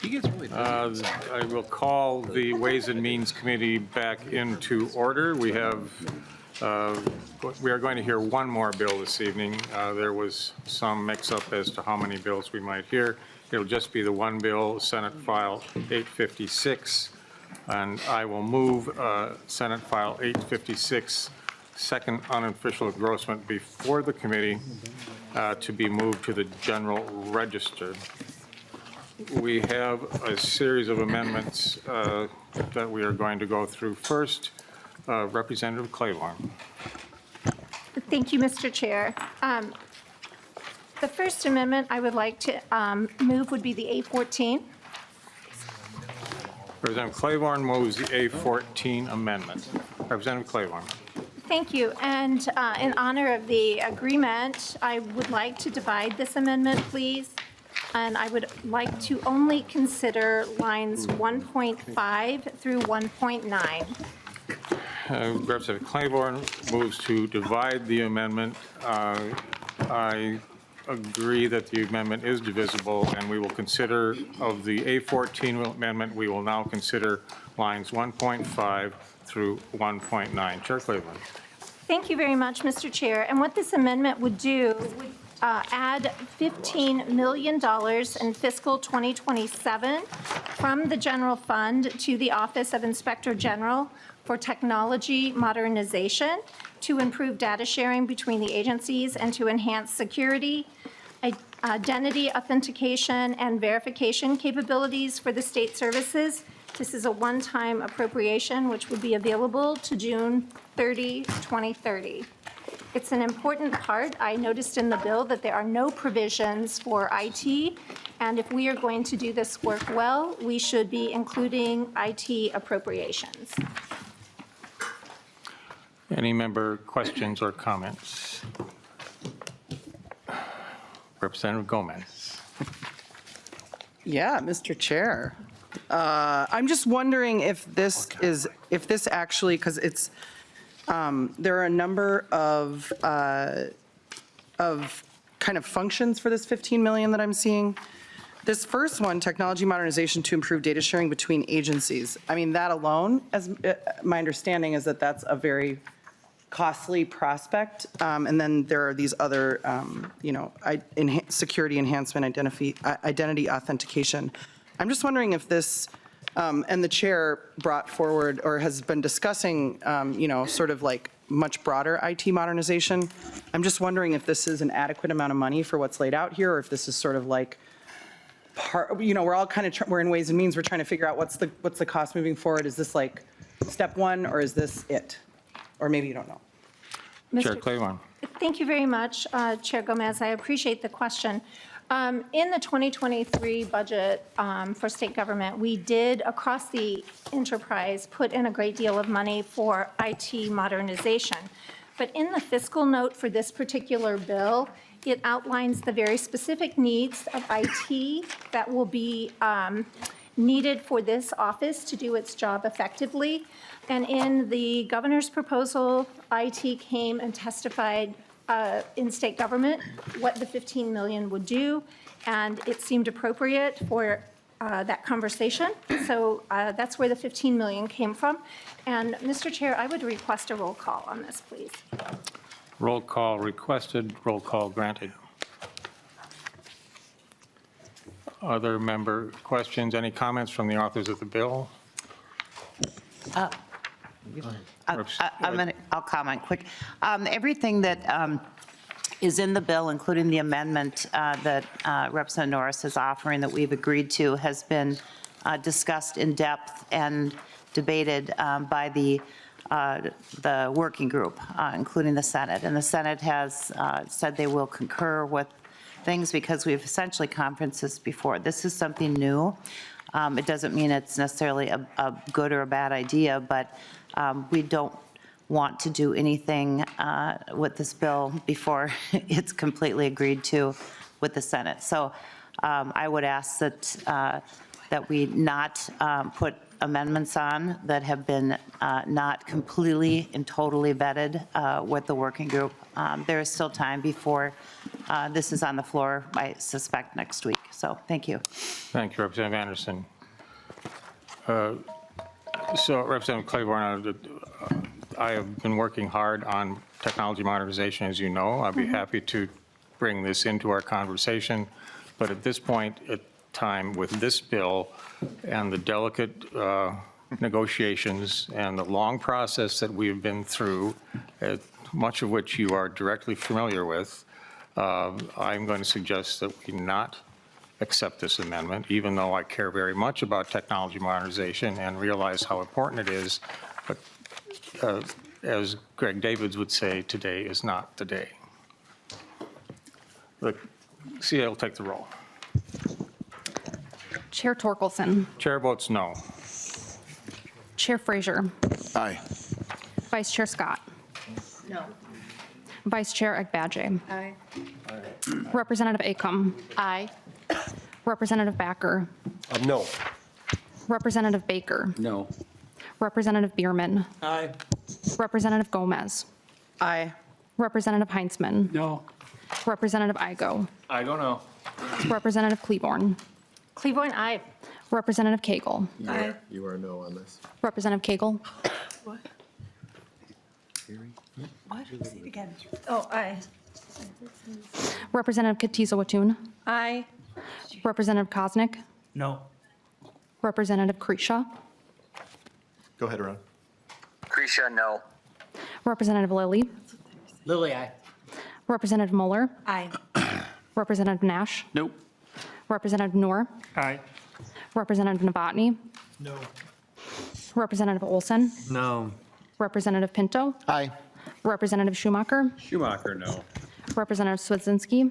I will call the Ways and Means Committee back into order. We are going to hear one more bill this evening. There was some mix-up as to how many bills we might hear. It'll just be the one bill, Senate File 856, and I will move Senate File 856, second unofficial engrossment before the committee to be moved to the general register. We have a series of amendments that we are going to go through. First, Representative Claiborne. Thank you, Mr. Chair. The first amendment I would like to move would be the A14. Representative Claiborne moves the A14 amendment. Representative Claiborne. Thank you. And in honor of the agreement, I would like to divide this amendment, please. And I would like to only consider lines 1.5 through 1.9. Representative Claiborne moves to divide the amendment. I agree that the amendment is divisible, and we will consider, of the A14 amendment, we will now consider lines 1.5 through 1.9. Chair Claiborne. Thank you very much, Mr. Chair. And what this amendment would do would add $15 million in fiscal 2027 from the general fund to the Office of Inspector General for technology modernization to improve data sharing between the agencies and to enhance security, identity authentication, and verification capabilities for the state services. This is a one-time appropriation which would be available to June 30, 2030. It's an important part. I noticed in the bill that there are no provisions for IT, and if we are going to do this work well, we should be including IT appropriations. Any member questions or comments? Representative Gomez. Yeah, Mr. Chair. I'm just wondering if this actually, because it's, there are a number of kind of functions for this 15 million that I'm seeing. This first one, technology modernization to improve data sharing between agencies. I mean, that alone, as my understanding is that that's a very costly prospect. And then there are these other, security enhancement, identity authentication. I'm just wondering if this, and the chair brought forward or has been discussing, sort of like much broader IT modernization. I'm just wondering if this is an adequate amount of money for what's laid out here, or if this is sort of like, we're all kind of, we're in Ways and Means, we're trying to figure out what's the cost moving forward. Is this like step one, or is this it? Or maybe you don't know. Chair Claiborne. Thank you very much, Chair Gomez. I appreciate the question. In the 2023 budget for state government, we did, across the enterprise, put in a great deal of money for IT modernization. But in the fiscal note for this particular bill, it outlines the very specific needs of IT that will be needed for this office to do its job effectively. And in the governor's proposal, IT came and testified in state government what the 15 million would do, and it seemed appropriate for that conversation. So that's where the 15 million came from. And Mr. Chair, I would request a roll call on this, please. Roll call requested, roll call granted. Other member questions? Any comments from the authors of the bill? I'll comment quick. Everything that is in the bill, including the amendment that Representative Norris is offering that we've agreed to, has been discussed in depth and debated by the working group, including the Senate. And the Senate has said they will concur with things because we've essentially conferenced this before. This is something new. It doesn't mean it's necessarily a good or a bad idea, but we don't want to do anything with this bill before it's completely agreed to with the Senate. So I would ask that that we not put amendments on that have been not completely and totally vetted with the working group. There is still time before this is on the floor, I suspect, next week. So thank you. Thank you, Representative Anderson. So Representative Claiborne, I have been working hard on technology modernization, as you know. I'd be happy to bring this into our conversation, but at this point in time with this bill and the delicate negotiations and the long process that we have been through, much of which you are directly familiar with, I'm going to suggest that we not accept this amendment, even though I care very much about technology modernization and realize how important it is. But as Greg Davids would say, today is not the day. The CA will take the roll. Chair Torkelson. Chair votes no. Chair Frazier. Aye. Vice Chair Scott. No. Vice Chair Agbadje. Aye. Representative Acom. Aye. Representative Backer. No. Representative Baker. No. Representative Bierman. Aye. Representative Gomez. Aye. Representative Heinzman. No. Representative Igo. I don't know. Representative Claiborne. Claiborne, aye. Representative Cagle. Aye. You are no on this. Representative Cagle. Oh, aye. Representative Katiza Watun. Aye. Representative Koznick. No. Representative Kresha. Go ahead, Ron. Krisha, no. Representative Lilly. Lily, aye. Representative Mueller. Aye. Representative Nash. Nope. Representative Noor. Aye. Representative Novotny. No. Representative Olson. No. Representative Pinto. Aye. Representative Schumacher. Schumacher, no. Representative Swedzinski.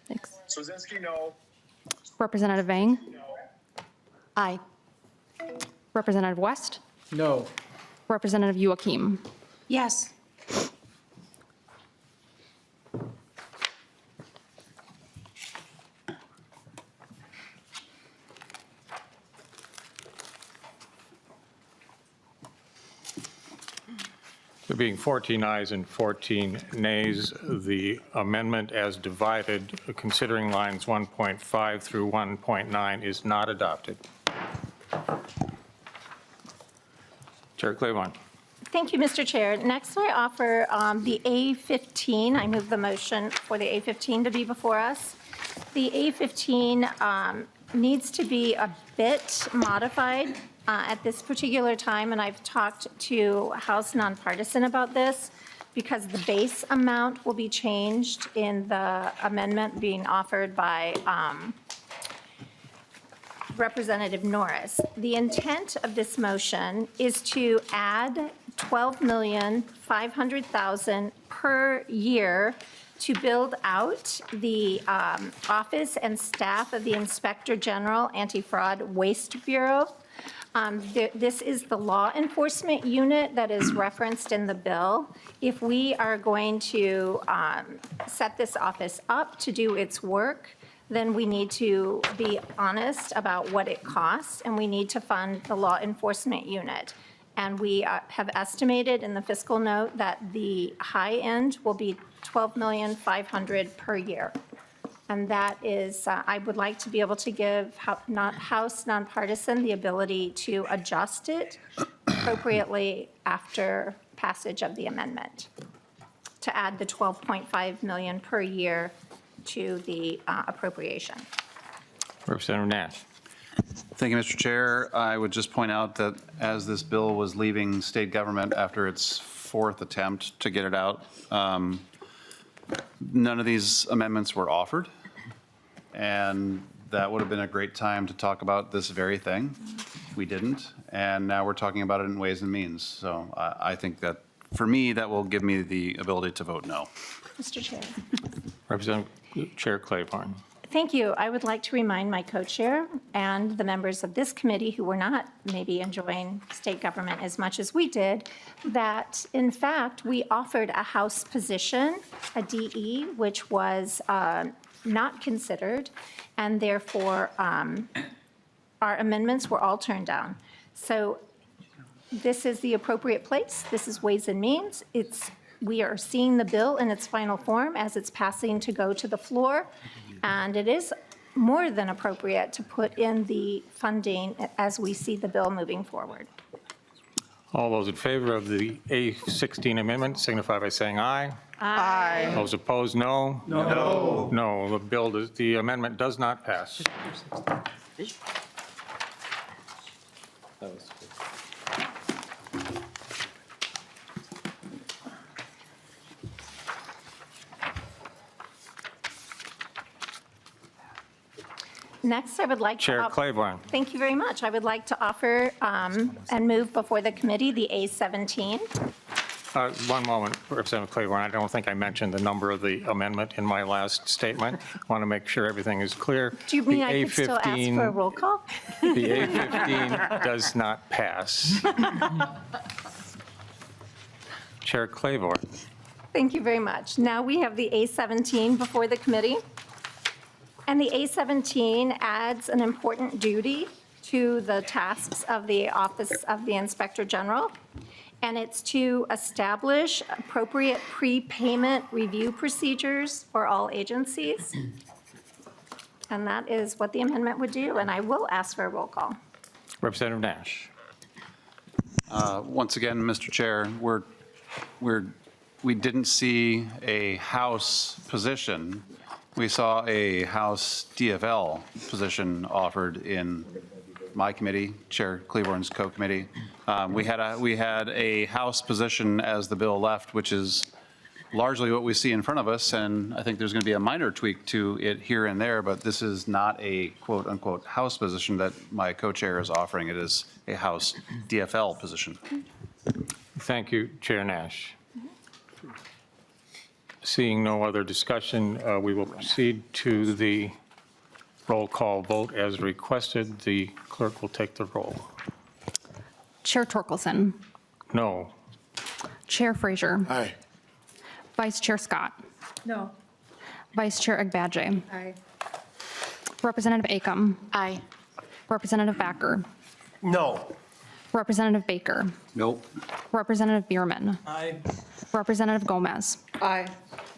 Thanks. Swazinski, no. Representative Vang. Aye. Representative West. No. Representative Joachim. Yes. There being 14 ayes and 14 nays, the amendment as divided, considering lines 1.5 through 1.9, is not adopted. Chair Claiborne. Thank you, Mr. Chair. Next, I offer the A15. I move the motion for the A15 to be before us. The A15 needs to be a bit modified at this particular time, and I've talked to House Nonpartisan about this because the base amount will be changed in the amendment being offered by Representative Norris. The intent of this motion is to add $12,500,000 per year to build out the office and staff of the Inspector General Anti-Fraud Waste Bureau. This is the law enforcement unit that is referenced in the bill. If we are going to set this office up to do its work, then we need to be honest about what it costs, and we need to fund the law enforcement unit. And we have estimated in the fiscal note that the high end will be $12,500,000 per year. And that is, I would like to be able to give House Nonpartisan the ability to adjust it appropriately after passage of the amendment, to add the $12.5 million per year to the appropriation. Representative Nash. Thank you, Mr. Chair. I would just point out that as this bill was leaving state government after its fourth attempt to get it out, none of these amendments were offered. And that would have been a great time to talk about this very thing. We didn't. And now we're talking about it in Ways and Means. So I think that, for me, that will give me the ability to vote no. Mr. Chair. Representative Chair Claiborne. Thank you. I would like to remind my co-chair and the members of this committee who were not maybe enjoying state government as much as we did, that in fact, we offered a House position, a DE, which was not considered, and therefore our amendments were all turned down. So this is the appropriate place. This is Ways and Means. We are seeing the bill in its final form as it's passing to go to the floor, and it is more than appropriate to put in the funding as we see the bill moving forward. All those in favor of the A16 amendment signify by saying aye. Aye. Those opposed, no. No. No, the amendment does not pass. Next, I would like to. Chair Claiborne. Thank you very much. I would like to offer and move before the committee the A17. One moment, Representative Claiborne. I don't think I mentioned the number of the amendment in my last statement. I want to make sure everything is clear. Do you mean The I could still ask for a roll call? The A15 does not pass. Chair Claiborne. Thank you very much. Now we have the A17 before the committee. And the A17 adds an important duty to the tasks of the Office of the Inspector General. And it's to establish appropriate prepayment review procedures for all agencies. And that is what the amendment would do, and I will ask for a roll call. Representative Nash. Once again, Mr. Chair, we didn't see a House position. We saw a House DFL position offered in my committee, Chair Claiborne's co-committee. We had a House position as the bill left, which is largely what we see in front of us, and I think there's going to be a minor tweak to it here and there, but this is not a quote-unquote House position that my co-chair is offering. It is a House DFL position. Thank you, Chair Nash. Seeing no other discussion, we will proceed to the roll call vote as requested. The clerk will take the roll. Chair Torkelson. No. Chair Frazier. Aye. Vice Chair Scott. No. Vice Chair Agbaje. Aye. Representative Acom. Aye. Representative Backer. No. Representative Baker. Nope. Representative Bierman. Aye. Representative Gomez. Aye.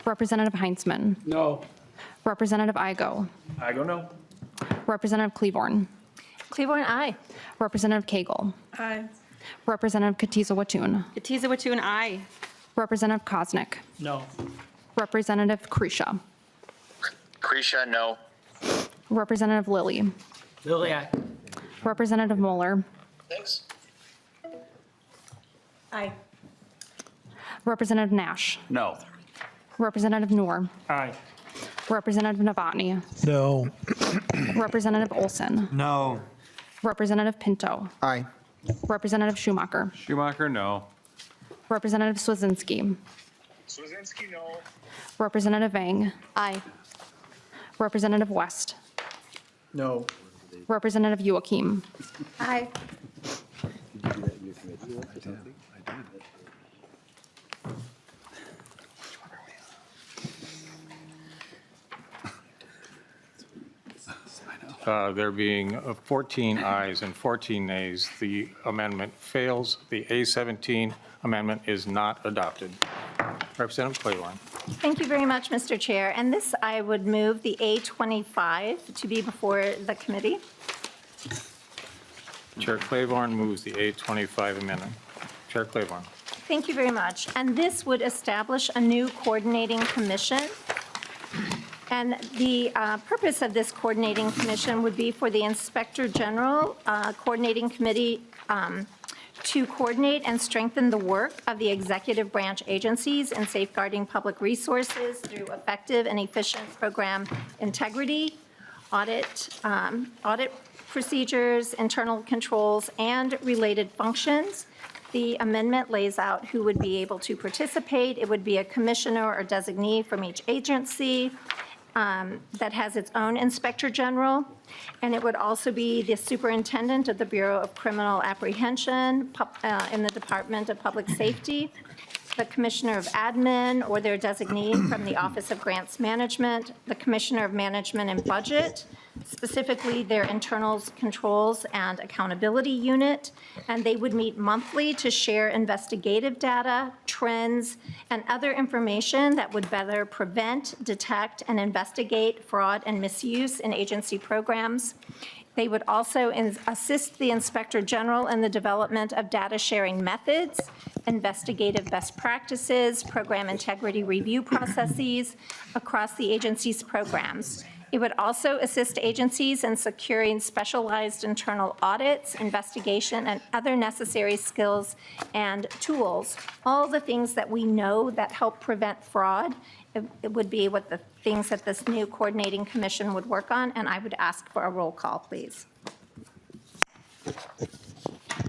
Representative Heinzman. No. Representative Igo. I go no. Representative Claiborne. Claiborne, aye. Representative Cagle. Aye. Representative Katiza Watun. Katiza Watun, aye. Representative Koznick. No. Representative Krisha. Krisha, no. Representative Lilly. Lily, aye. Representative Moeller. Thanks. Aye. Representative Nash. No. Representative Noor. Aye. Representative Novotny. No. Representative Olson. No. Representative Pinto. Aye. Representative Schumacher. Schumacher, no. Representative Swazinski. Swazinski, no. Representative Vang. Aye. Representative West. No. Representative Joachim. Aye. There being 14 ayes and 14 nays, the amendment fails. The A17 amendment is not adopted. Representative Claiborne. Thank you very much, Mr. Chair. And this, I would move the A25 to be before the committee. Chair Claiborne moves the A25 amendment. Chair Claiborne. Thank you very much. And this would establish a new coordinating commission. And the purpose of this coordinating commission would be for the Inspector General Coordinating Committee to coordinate and strengthen the work of the executive branch agencies in safeguarding public resources through effective and efficient program integrity, audit procedures, internal controls, and related functions. The amendment lays out who would be able to participate. It would be a commissioner or designee from each agency that has its own inspector general, and it would also be the superintendent of the Bureau of Criminal Apprehension in the Department of Public Safety, the commissioner of admin or their designee from the Office of Grants Management, the commissioner of management and budget, specifically their internals, controls, and accountability unit, and they would meet monthly to share investigative data, trends, and other information that would better prevent, detect, and investigate fraud and misuse in agency programs. They would also assist the Inspector General in the development of data sharing methods, investigative best practices, program integrity review processes across the agency's programs. It would also assist agencies in securing specialized internal audits, investigation, and other necessary skills and tools. All the things that we know that help prevent fraud, it would be what the things that this new coordinating commission would work on, and I would ask for a roll call, please.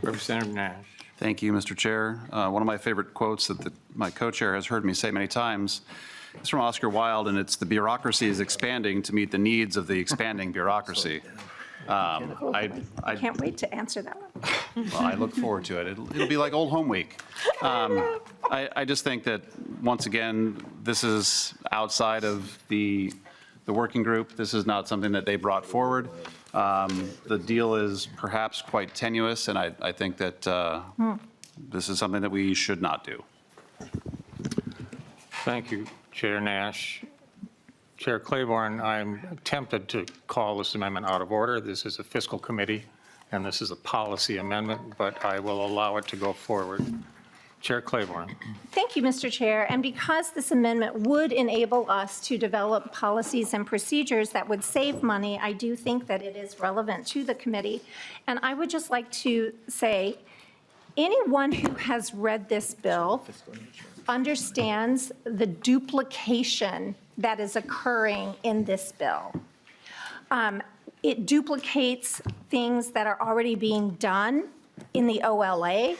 Representative Nash. Thank you, Mr. Chair. One of my favorite quotes that my co-chair has heard me say many times is from Oscar Wilde, and it's, "The bureaucracy is expanding to meet the needs of the expanding bureaucracy." I can't wait to answer that one. Well, I look forward to it. It'll be like Old Home Week. I just think that, once again, this is outside of the working group. This is not something that they brought forward. The deal is perhaps quite tenuous, and I think that this is something that we should not do. Thank you, Chair Nash. Chair Claiborne, I'm tempted to call this amendment out of order. This is a fiscal committee, and this is a policy amendment, but I will allow it to go forward. Chair Claiborne. Thank you, Mr. Chair. And because this amendment would enable us to develop policies and procedures that would save money, I do think that it is relevant to the committee. And I would just like to say, anyone who has read this bill understands the duplication that is occurring in this bill. It duplicates things that are already being done in the OLA.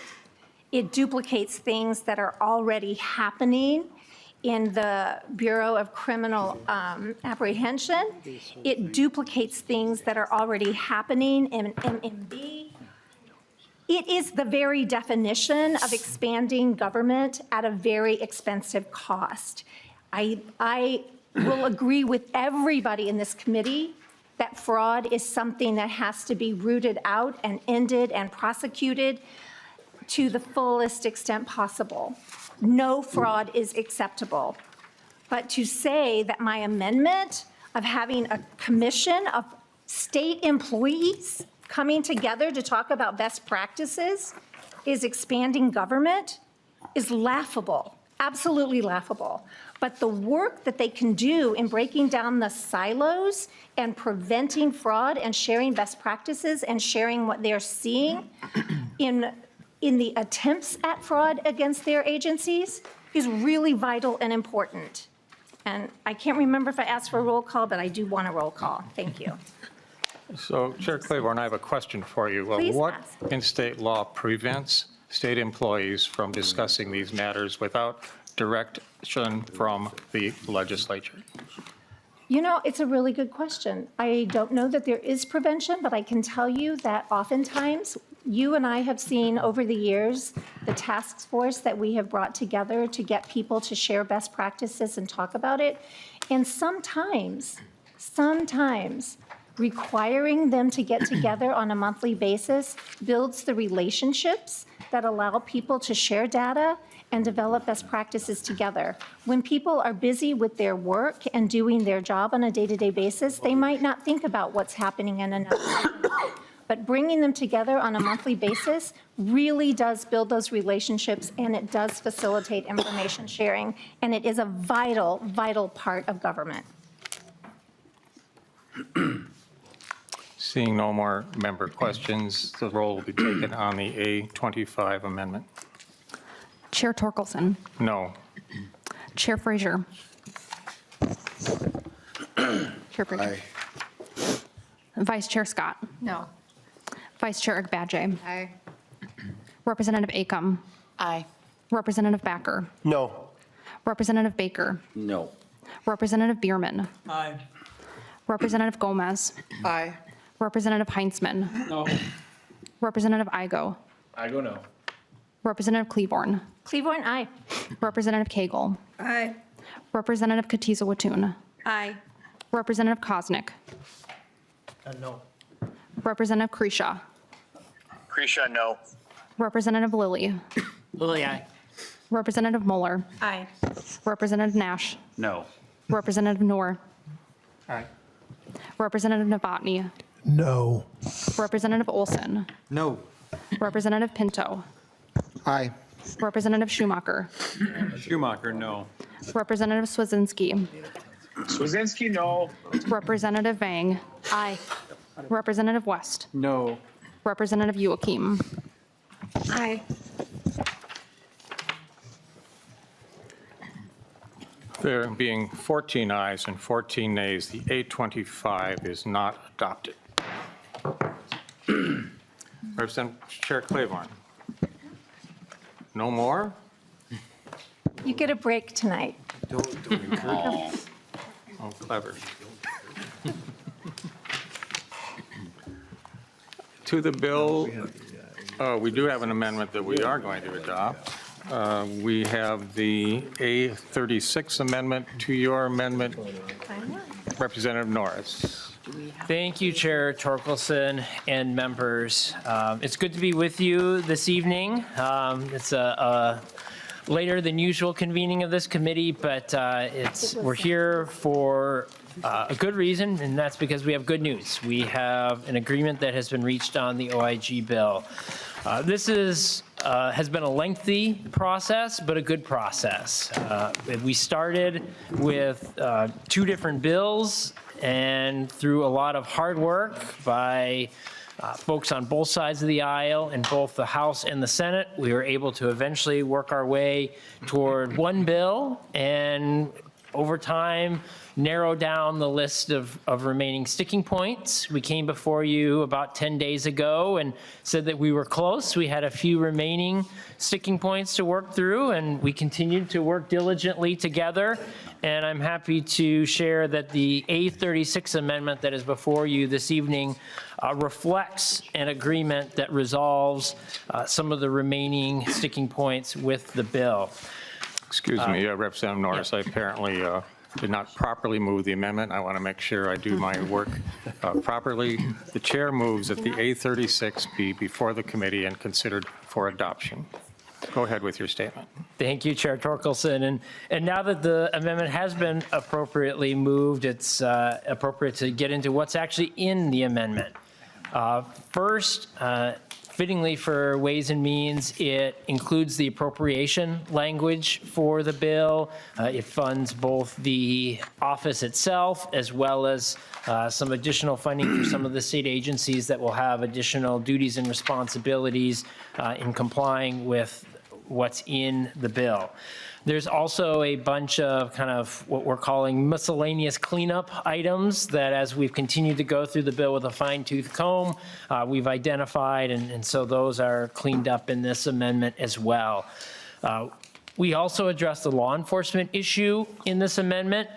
It duplicates things that are already happening in the Bureau of Criminal Apprehension. It duplicates things that are already happening in MMB. It is the very definition of expanding government at a very expensive cost. I will agree with everybody in this committee that fraud is something that has to be rooted out and ended and prosecuted to the fullest extent possible. No fraud is acceptable. But to say that my amendment of having a commission of state employees coming together to talk about best practices is expanding government is laughable, absolutely laughable. But the work that they can do in breaking down the silos and preventing fraud and sharing best practices and sharing what they're seeing in the attempts at fraud against their agencies is really vital and important. And I can't remember if I asked for a roll call, but I do want a roll call. Thank you. So, Chair Claiborne, I have a question for you. Please What ask. in state law prevents state employees from discussing these matters without direction from the legislature? You know, it's a really good question. I don't know that there is prevention, but I can tell you that oftentimes you and I have seen over the years the task force that we have brought together to get people to share best practices and talk about it. And sometimes requiring them to get together on a monthly basis builds the relationships that allow people to share data and develop best practices together. When people are busy with their work and doing their job on a day-to-day basis, they might not think about what's happening in another agency. But bringing them together on a monthly basis really does build those relationships, and it does facilitate information sharing, and it is a vital, vital part of government. Seeing no more member questions, the roll will be taken on the A25 amendment. Chair Torkelson. No. Chair Frazier. Chair Frazier. Vice Chair Scott. No. Vice Chair Agbadje. Aye. Representative Acom. Aye. Representative Backer. No. Representative Baker. No. Representative Bierman. Aye. Representative Gomez. Aye. Representative Heinzman. No. Representative Igo. I go no. Representative Claiborne. Claiborne, aye. Representative Cagle. No. Representative Kresha. Krisha, no. Representative Lilly. Lily, aye. Representative Mueller. Aye. Representative Nash. No. Representative Noor. Aye. Representative Novotny. No. Representative Olson. No. Representative Pinto. Aye. Representative Schumacher. Schumacher, no. Representative Swazinski. Swazinski, no. Representative Vang. Aye. Representative West. No. Representative Joachim. Aye. There being 14 ayes and 14 nays, the 825 is not adopted. Representative Chair Claiborne. No more? You get a break tonight. Oh. Oh, clever. To the bill, we do have an amendment that we are going to adopt. We have the A36 amendment to your amendment. Representative Norris. Thank you, Chair Torkelson and members. It's good to be with you this evening. It's a later than usual convening of this committee, but we're here for a good reason, and that's because we have good news. We have an agreement that has been reached on the OIG bill. This has been a lengthy process, but a good process. We started with 2 different bills, and through a lot of hard work by folks on both sides of the aisle in both the House and the Senate, we were able to eventually work our way toward one bill, and over time, narrow down the list of remaining sticking points. We came before you about 10 days ago and said that we were close. We had a few remaining sticking points to work through, and we continued to work diligently together. And I'm happy to share that the A36 amendment that is before you this evening reflects an agreement that resolves some of the remaining sticking points with the bill. Excuse me, Representative Norris, I apparently did not properly move the amendment. I want to make sure I do my work properly. The chair moves that the A36 be before the committee and considered for adoption. Go ahead with your statement. Thank you, Chair Torkelson. And now that the amendment has been appropriately moved, it's appropriate to get into what's actually in the amendment. First, fittingly for Ways and Means, it includes the appropriation language for the bill. It funds both the office itself as well as some additional funding for some of the state agencies that will have additional duties and responsibilities in complying with what's in the bill. There's also a bunch of kind of what we're calling miscellaneous cleanup items that as we've continued to go through the bill with a fine-tooth comb, we've identified, and so those are cleaned up in this amendment as well. We also address the law enforcement issue in this amendment.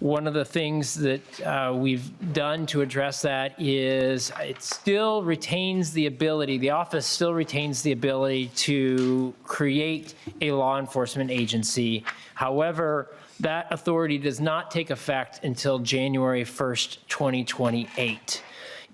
One of the things that we've done to address that is it still retains the ability, the office still retains the ability to create a law enforcement agency. However, that authority does not take effect until January 1st, 2028.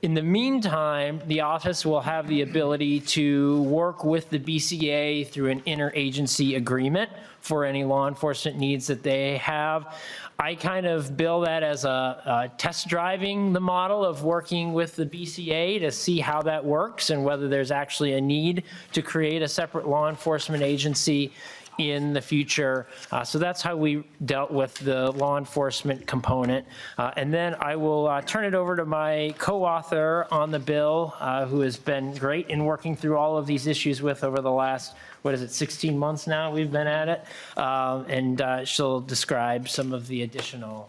In the meantime, the office will have the ability to work with the BCA through an interagency agreement for any law enforcement needs that they have. I kind of bill that as a test driving the model of working with the BCA to see how that works and whether there's actually a need to create a separate law enforcement agency in the future. So that's how we dealt with the law enforcement component. And then I will turn it over to my co-author on the bill, who has been great in working through all of these issues with over the last, 16 months now we've been at it. And she'll describe some of the additional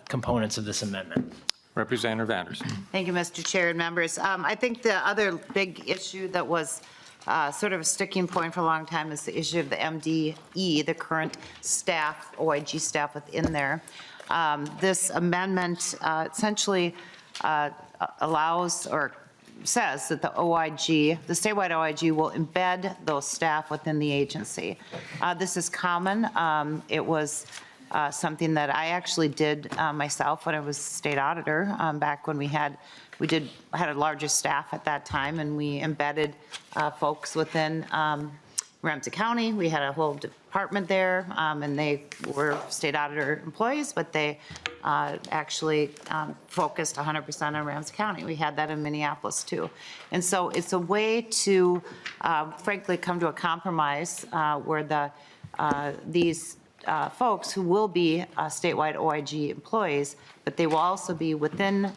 components of this amendment. Representative Anderson. Thank you, Mr. Chair and members. I think the other big issue that was sort of a sticking point for a long time is the issue of the MDE, the current staff, OIG staff within there. This amendment essentially allows or says that the OIG, the statewide OIG, will embed those staff within the agency. This is common. It was something that I actually did myself when I was state auditor, back when we had a larger staff at that time, and we embedded folks within Ramsey County. We had a whole department there, and they were state auditor employees, but they actually focused 100% on Ramsey County. We had that in Minneapolis too. And so it's a way to frankly come to a compromise where these folks who will be statewide OIG employees, but they will also be within,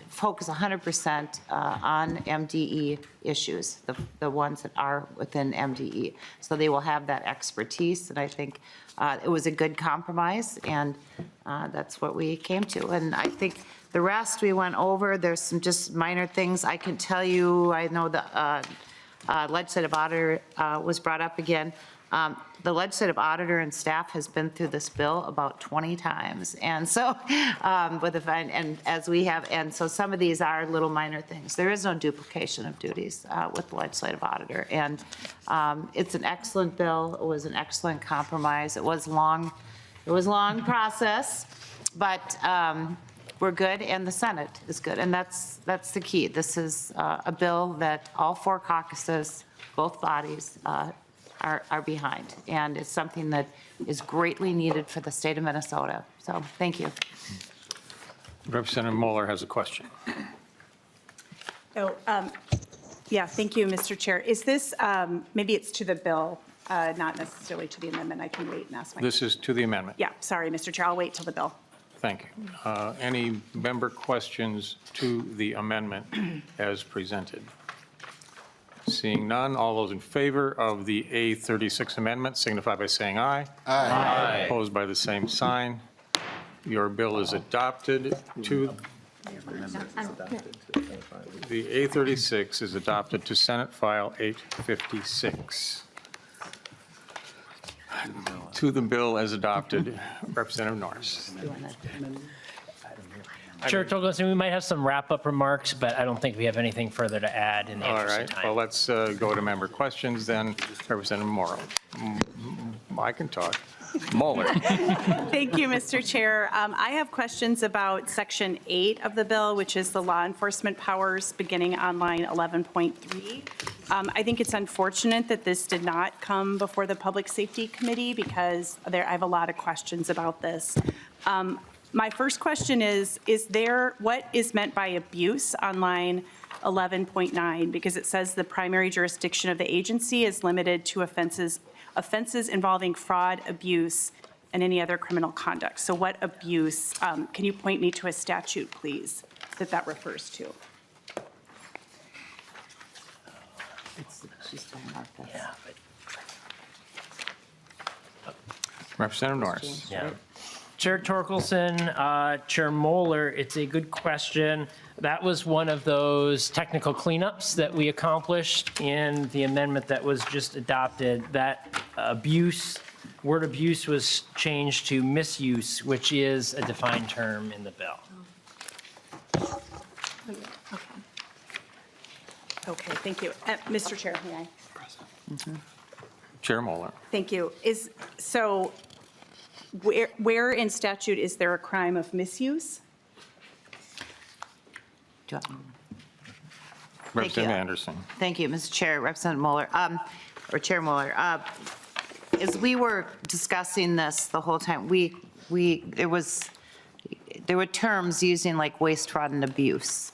focus 100% on MDE issues, the ones that are within MDE. So they will have that expertise, and I think it was a good compromise, and that's what we came to. And I think the rest we went over, there's some just minor things I can tell you. I know the legislative auditor was brought up again. The legislative auditor and staff has been through this bill about 20 times. And so, and as we have, and so some of these are little minor things. There is no duplication of duties with the legislative auditor. And it's an excellent bill. It was an excellent compromise. It was long process, but we're good, and the Senate is good. And that's the key. This is a bill that all four caucuses, both bodies, are behind, and it's something that is greatly needed for the state of Minnesota. So, thank you. Representative Moeller has a question. Yeah, thank you, Mr. Chair. Is this, maybe it's to the bill, not necessarily to the amendment. I can wait and ask my. This is to the amendment. Yeah, sorry, Mr. Chair, I'll wait till the bill. Thank you. Any member questions to the amendment as presented? Seeing none, all those in favor of the A36 amendment signify by saying aye. Aye. Opposed by the same sign. Your bill is adopted to, the A36 is adopted to Senate File 856. To the bill as adopted, Representative Norris. Chair Torkelson, we might have some wrap-up remarks, but I don't think we have anything further to add in the All interest of right, time. well, let's go to member questions then. Representative Morrow. I can talk. Moeller. Thank you, Mr. Chair. I have questions about Section 8 of the bill, which is the law enforcement powers beginning on line 11.3. I think it's unfortunate that this did not come before the Public Safety Committee because I have a lot of questions about this. My first question is what is meant by abuse on line 11.9? Because it says the primary jurisdiction of the agency is limited to offenses involving fraud, abuse, and any other criminal conduct. So what abuse, can you point me to a statute, please, that refers to? She's talking about this. Representative Norris. Yeah. Chair Torkelson, Chair Moeller, it's a good question. That was one of those technical cleanups that we accomplished in the amendment that was just adopted. That word abuse was changed to misuse, which is a defined term in the bill. Okay, thank you. Mr. Chair, may I? Chair Moeller. Thank you. So where in statute is there a crime of misuse? Do you want- Representative Anderson. Thank you, Mr. Chair, Representative Mueller, or Chair Mueller. As we were discussing this the whole time, there were terms using like waste, fraud, and abuse.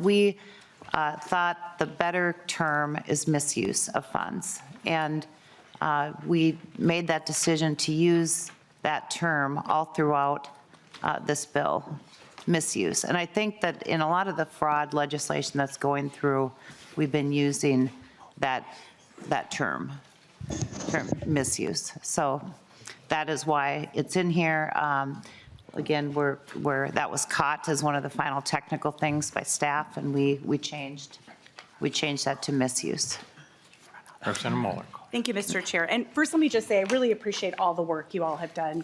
We thought the better term is misuse of funds. And we made that decision to use that term all throughout this bill, misuse. And I think that in a lot of the fraud legislation that's going through, we've been using that term misuse. So that is why it's in here. Again, that was caught as one of the final technical things by staff, and we changed that to misuse. Representative Moeller. Thank you, Mr. Chair. And first, let me just say, I really appreciate all the work you all have done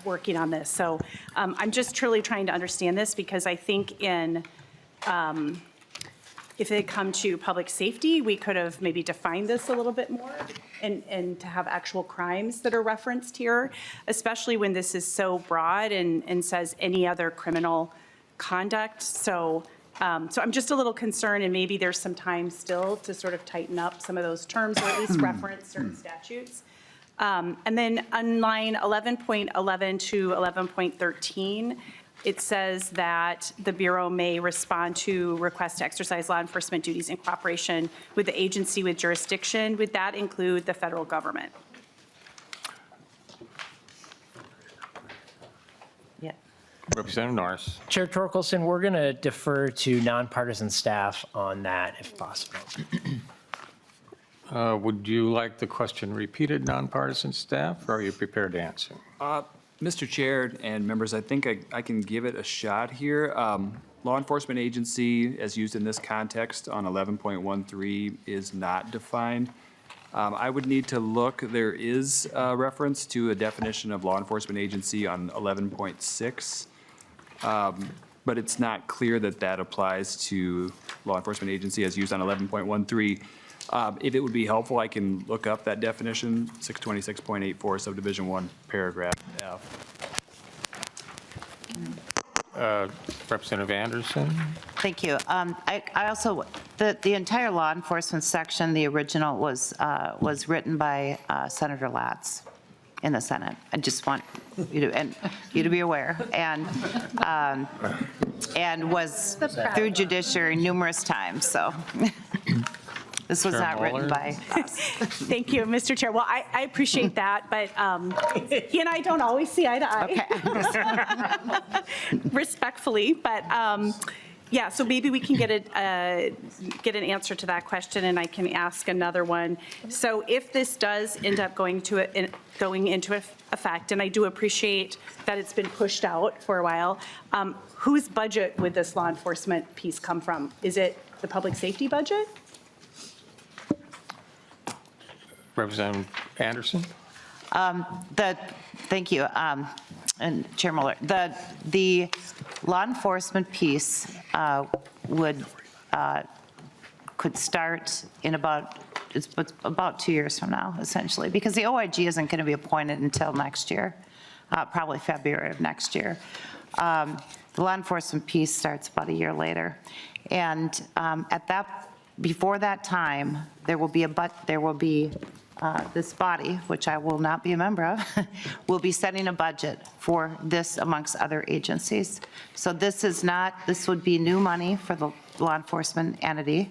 working on this. So I'm just truly trying to understand this because I think in if it had come to public safety, we could have maybe defined this a little bit more and to have actual crimes that are referenced here, especially when this is so broad and says any other criminal conduct. So I'm just a little concerned, and maybe there's some time still to sort of tighten up some of those terms or at least reference certain statutes. And then on line 11.11 to 11.13, it says that the Bureau may respond to requests to exercise law enforcement duties in cooperation with the agency with jurisdiction. Would that include the federal government? Yeah. Representative Norris. Chair Torkelson, we're going to defer to nonpartisan staff on that if possible. Would you like the question repeated, nonpartisan staff, or are you prepared to answer? Mr. Chair and members, I think I can give it a shot here. Law enforcement agency, as used in this context on 11.13, is not defined. I would need to look. There is a reference to a definition of law enforcement agency on 11.6, but it's not clear that that applies to law enforcement agency as used on 11.13. If it would be helpful, I can look up that definition, 626.84 subdivision 1, paragraph F. Representative Anderson. Thank you. I also, the entire law enforcement section, the original was written by Senator Latz in the Senate. I just want you to be aware, and was through judiciary numerous times, so. This was not written by us. Thank you, Mr. Chair. Well, I appreciate that, but he and I don't always see eye to eye. Okay. Respectfully, but yeah, so maybe we can get an answer to that question, and I can ask another one. So if this does end up going into effect, and I do appreciate that it's been pushed out for a while, whose budget would this law enforcement piece come from? Is it the public safety budget? Representative Anderson. Thank you, and Chair Mueller. The law enforcement piece could start in about 2 years from now, essentially, because the OIG isn't going to be appointed until next year, probably February of next year. The law enforcement piece starts about a year later, and before that time, there will be this body, which I will not be a member of, will be setting a budget for this amongst other agencies. So this would be new money for the law enforcement entity,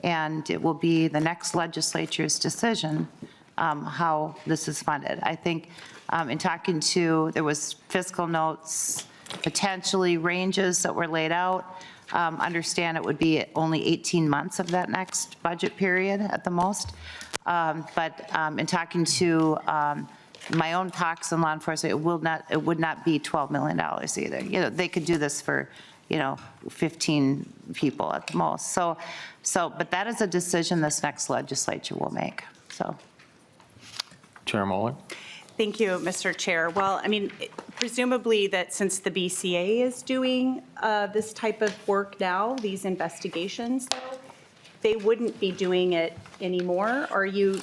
and it will be the next legislature's decision how this is funded. I think in talking there was fiscal notes, potentially ranges that were laid out. Understand it would be only 18 months of that next budget period at the most. But in talking to my own talks in law enforcement, it would not be $12 million either. They could do this for 15 people at the most. But that is a decision this next legislature will make. So. Chair Mueller. Thank you, Mr. Chair. Well, I mean, presumably that since the BCA is doing this type of work now, these investigations, though, they wouldn't be doing it anymore? Are you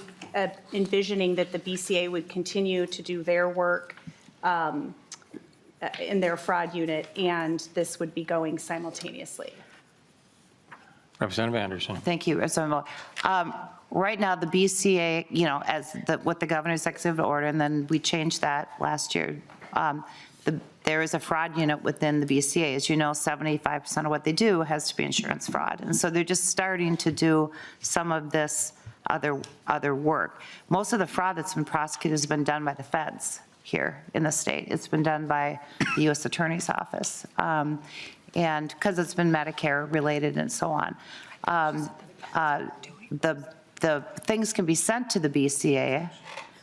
envisioning that the BCA would continue to do their work in their fraud unit, and this would be going simultaneously? Representative Anderson. Thank you. Right now, the BCA, with the governor's executive order, and then we changed that last year, there is a fraud unit within the BCA. As you know, 75% of what they do has to be insurance fraud. And so they're just starting to do some of this other work. Most of the fraud that's been prosecuted has been done by the feds here in the state. It's been done by the U.S. Attorney's Office, and because it's been Medicare related and so on. The things can be sent to the BCA.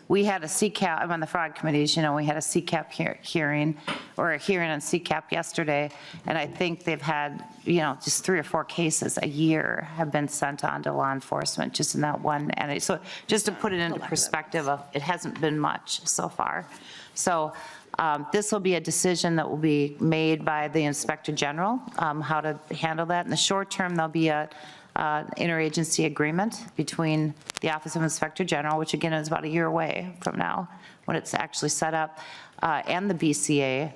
We had a CCAP, I'm on the fraud committees, we had a CCAP hearing, or a hearing on CCAP yesterday, and I think they've had, just 3 or 4 cases a year have been sent on to law enforcement, just in that one entity. So just to put it into perspective, it hasn't been much so far. So this will be a decision that will be made by the Inspector General, how to handle that. In the short term, there'll be a interagency agreement between the Office of Inspector General, which again is about a year away from now, when it's actually set up, and the BCA,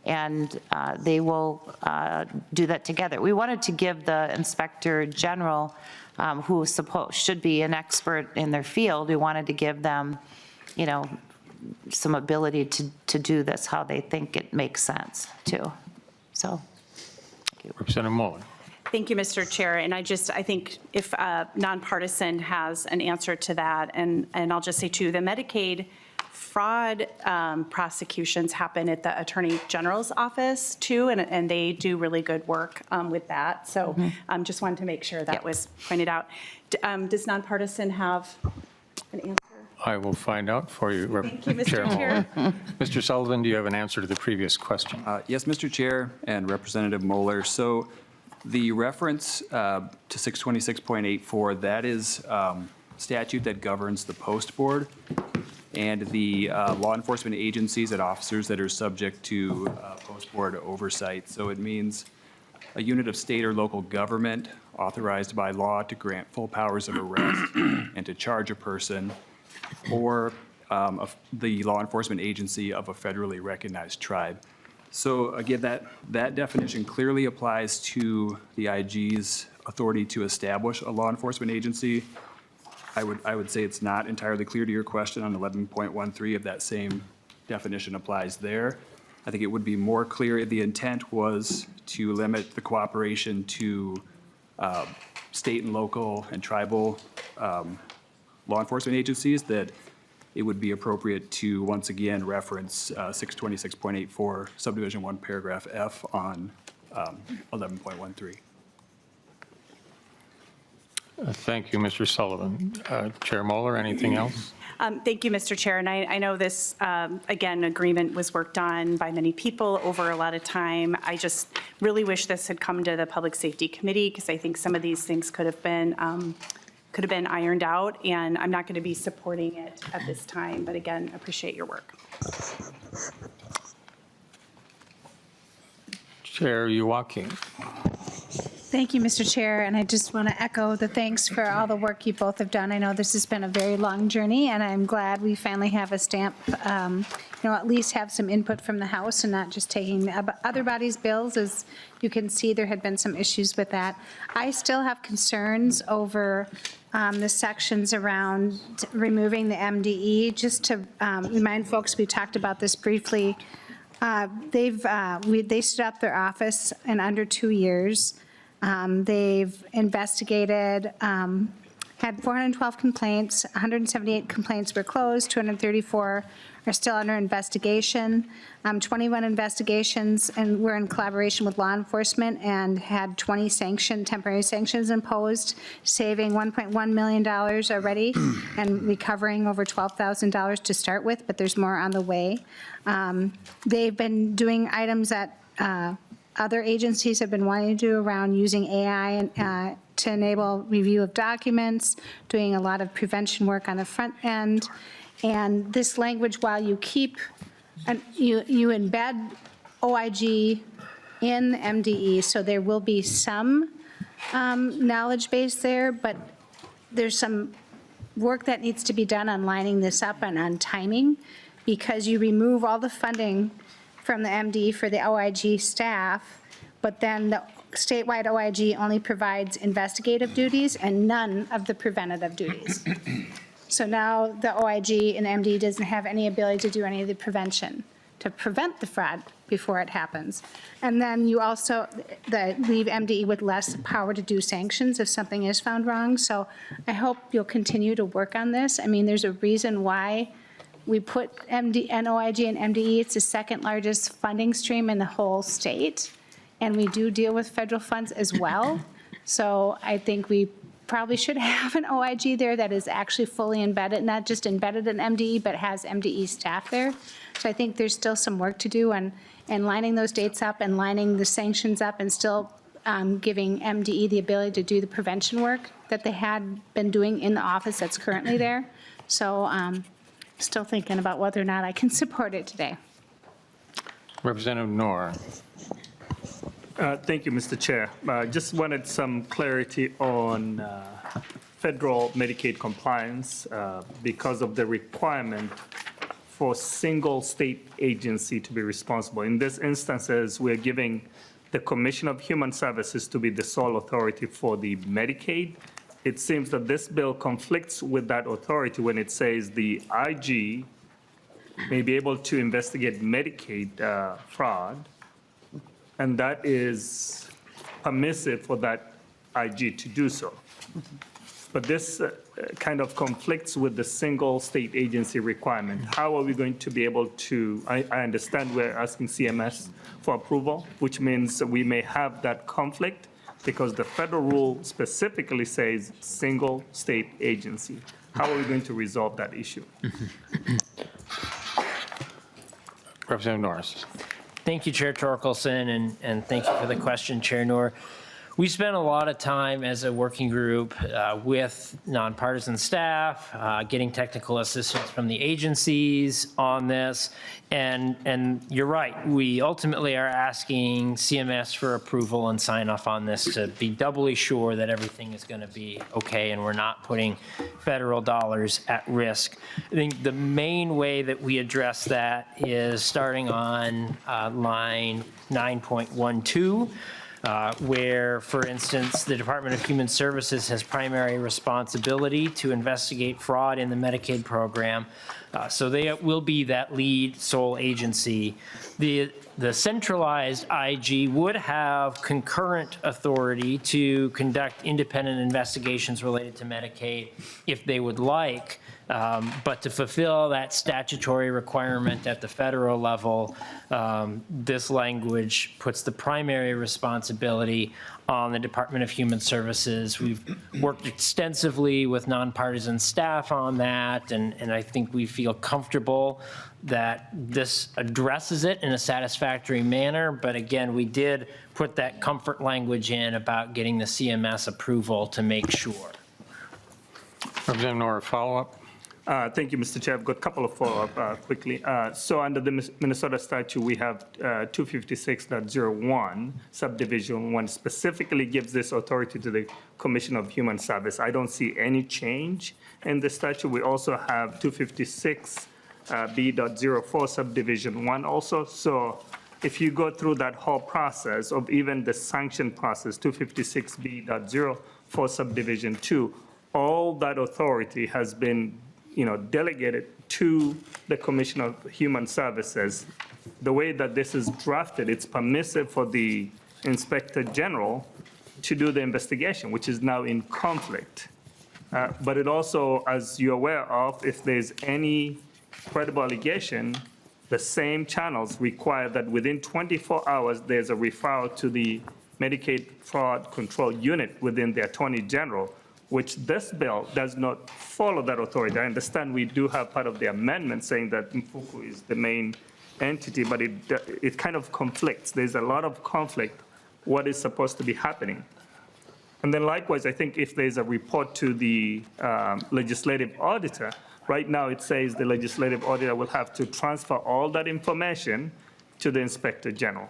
and they will do that together. We wanted to give the Inspector General, who should be an expert in their field, we wanted to give them, you know, some ability to do this how they think it makes sense too. So. Representative Muller. Thank you, Mr. Chair. And I think if nonpartisan has an answer to that, and I'll just say too, the Medicaid fraud prosecutions happen at the Attorney General's office too, and they do really good work with that. So just wanted to make sure that was pointed out. Does nonpartisan have an answer? I will find out for you, Thank you, Mr. Chair. Mr. Sullivan, do you have an answer to the previous question? Yes, Mr. Chair and Representative Moeller. So the reference to 626.84, that is statute that governs the post board and the law enforcement agencies and officers that are subject to post board oversight. So it means a unit of state or local government authorized by law to grant full powers of arrest and to charge a person, or the law enforcement agency of a federally recognized tribe. So again, that definition clearly applies to the IG's authority to establish a law enforcement agency. I would say it's not entirely clear to your question on 11.13 if that same definition applies there. I think it would be more clear the intent was to limit the cooperation to state and local and tribal law enforcement agencies, that it would be appropriate to once again reference 626.84 subdivision 1 paragraph F on 11.13. Thank you, Mr. Sullivan. Chair Mueller, anything else? Thank you, Mr. Chair. And I know this, again, agreement was worked on by many people over a lot of time. I just really wish this had come to the Public Safety Committee, because I think some of these things could have been ironed out, and I'm not going to be supporting it at this time. But again, appreciate your work. Chair Joachim. Thank you, Mr. Chair, and I just want to echo the thanks for all the work you both have done. I know this has been a very long journey, and I'm glad we finally have a stamp, at least have some input from the House and not just taking other bodies' bills. As you can see, there had been some issues with that. I still have concerns over the sections around removing the MDE. Just to remind folks, we talked about this briefly. They stood up their office in under 2 years. They've investigated, had 412 complaints, 178 complaints were closed, 234 are still under investigation, 21 investigations, and we're in collaboration with law enforcement and had 20 temporary sanctions imposed, saving $1.1 million already and recovering over $12,000 to start with, but there's more on the way. They've been doing items that other agencies have been wanting to do around using AI to enable review of documents, doing a lot of prevention work on the front end. And this language, while you keep, you embed OIG in MDE, so there will be some knowledge base there, but there's some work that needs to be done on lining this up and on timing, because you remove all the funding from the MD for the OIG staff, but then the statewide OIG only provides investigative duties and none of the preventative duties. So now the OIG and MD doesn't have any ability to do any of the prevention, to prevent the fraud before it happens. And then you also leave MDE with less power to do sanctions if something is found wrong. So I hope you'll continue to work on this. I mean, there's a reason why we put OIG and MDE. It's the second largest funding stream in the whole state. And we do deal with federal funds as well. So I think we probably should have an OIG there that is actually fully embedded, not just embedded in MDE, but has MDE staff there. So I think there's still some work to do, and lining those dates up and lining the sanctions up and still giving MDE the ability to do the prevention work that they had been doing in the office that's currently there. So still thinking about whether or not I can support it today. Representative Norris. Thank you, Mr. Chair. Just wanted some clarity on federal Medicaid compliance because of the requirement for single state agency to be responsible. In this instances, we're giving the Commission of Human Services to be the sole authority for the Medicaid. It seems that this bill conflicts with that authority when it says the IG may be able to investigate Medicaid fraud, and that is permissive for that IG to do so. But this kind of conflicts with the single state agency requirement. How are we going to be able to, I understand we're asking CMS for approval, which means we may have that conflict because the federal rule specifically says single state agency. How are we going to resolve that issue? Representative Norris. Thank you, Chair Torkelson, and thank you for the question, Chair Noor. We spent a lot of time as a working group with nonpartisan staff, getting technical assistance from the agencies on this. And you're right, we ultimately are asking CMS for approval and sign off on this to be doubly sure that everything is going to be okay and we're not putting federal dollars at risk. I think the main way that we address that is starting on line 9.12. Where, for instance, the Department of Human Services has primary responsibility to investigate fraud in the Medicaid program. So they will be that lead sole agency. The centralized IG would have concurrent authority to conduct independent investigations related to Medicaid if they would like. But to fulfill that statutory requirement at the federal level, this language puts the primary responsibility on the Department of Human Services. We've worked extensively with nonpartisan staff on that, and I think we feel comfortable that this addresses it in a satisfactory manner. But again, we did put that comfort language in about getting the CMS approval to make sure. Representative Norris, follow-up. Thank you, Mr. Chair. I've got a couple of follow-up quickly. So under the Minnesota statute, we have 256.01, subdivision 1, specifically gives this authority to the Commission of Human Service. I don't see any change in the statute. We also have 256B.04, subdivision 1 also. So if you go through that whole process of even the sanction process, 256B.04, subdivision 2, all that authority has been delegated to the Commission of Human Services. The way that this is drafted, it's permissive for the Inspector General to do the investigation, which is now in conflict. But it also, as you're aware of, if there's any credible allegation, the same channels require that within 24 hours, there's a referral to the Medicaid Fraud Control Unit within the Attorney General, which this bill does not follow that authority. I understand we do have part of the amendment saying that Mfuku is the main entity, but it kind of conflicts. There's a lot of conflict what is supposed to be happening. And then likewise, I think if there's a report to the legislative auditor, right now it says the legislative auditor will have to transfer all that information to the Inspector General.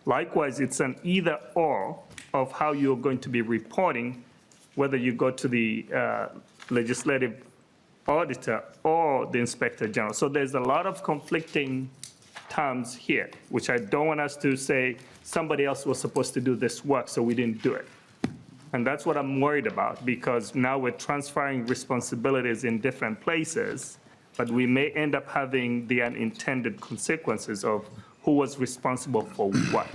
Likewise, it's an either or of how you're going to be reporting, whether you go to the legislative auditor or the Inspector General. So there's a lot of conflicting terms here, which I don't want us to say somebody else was supposed to do this work, so we didn't do it. And that's what I'm worried about, because now we're transferring responsibilities in different places, but we may end up having the unintended consequences of who was responsible for what.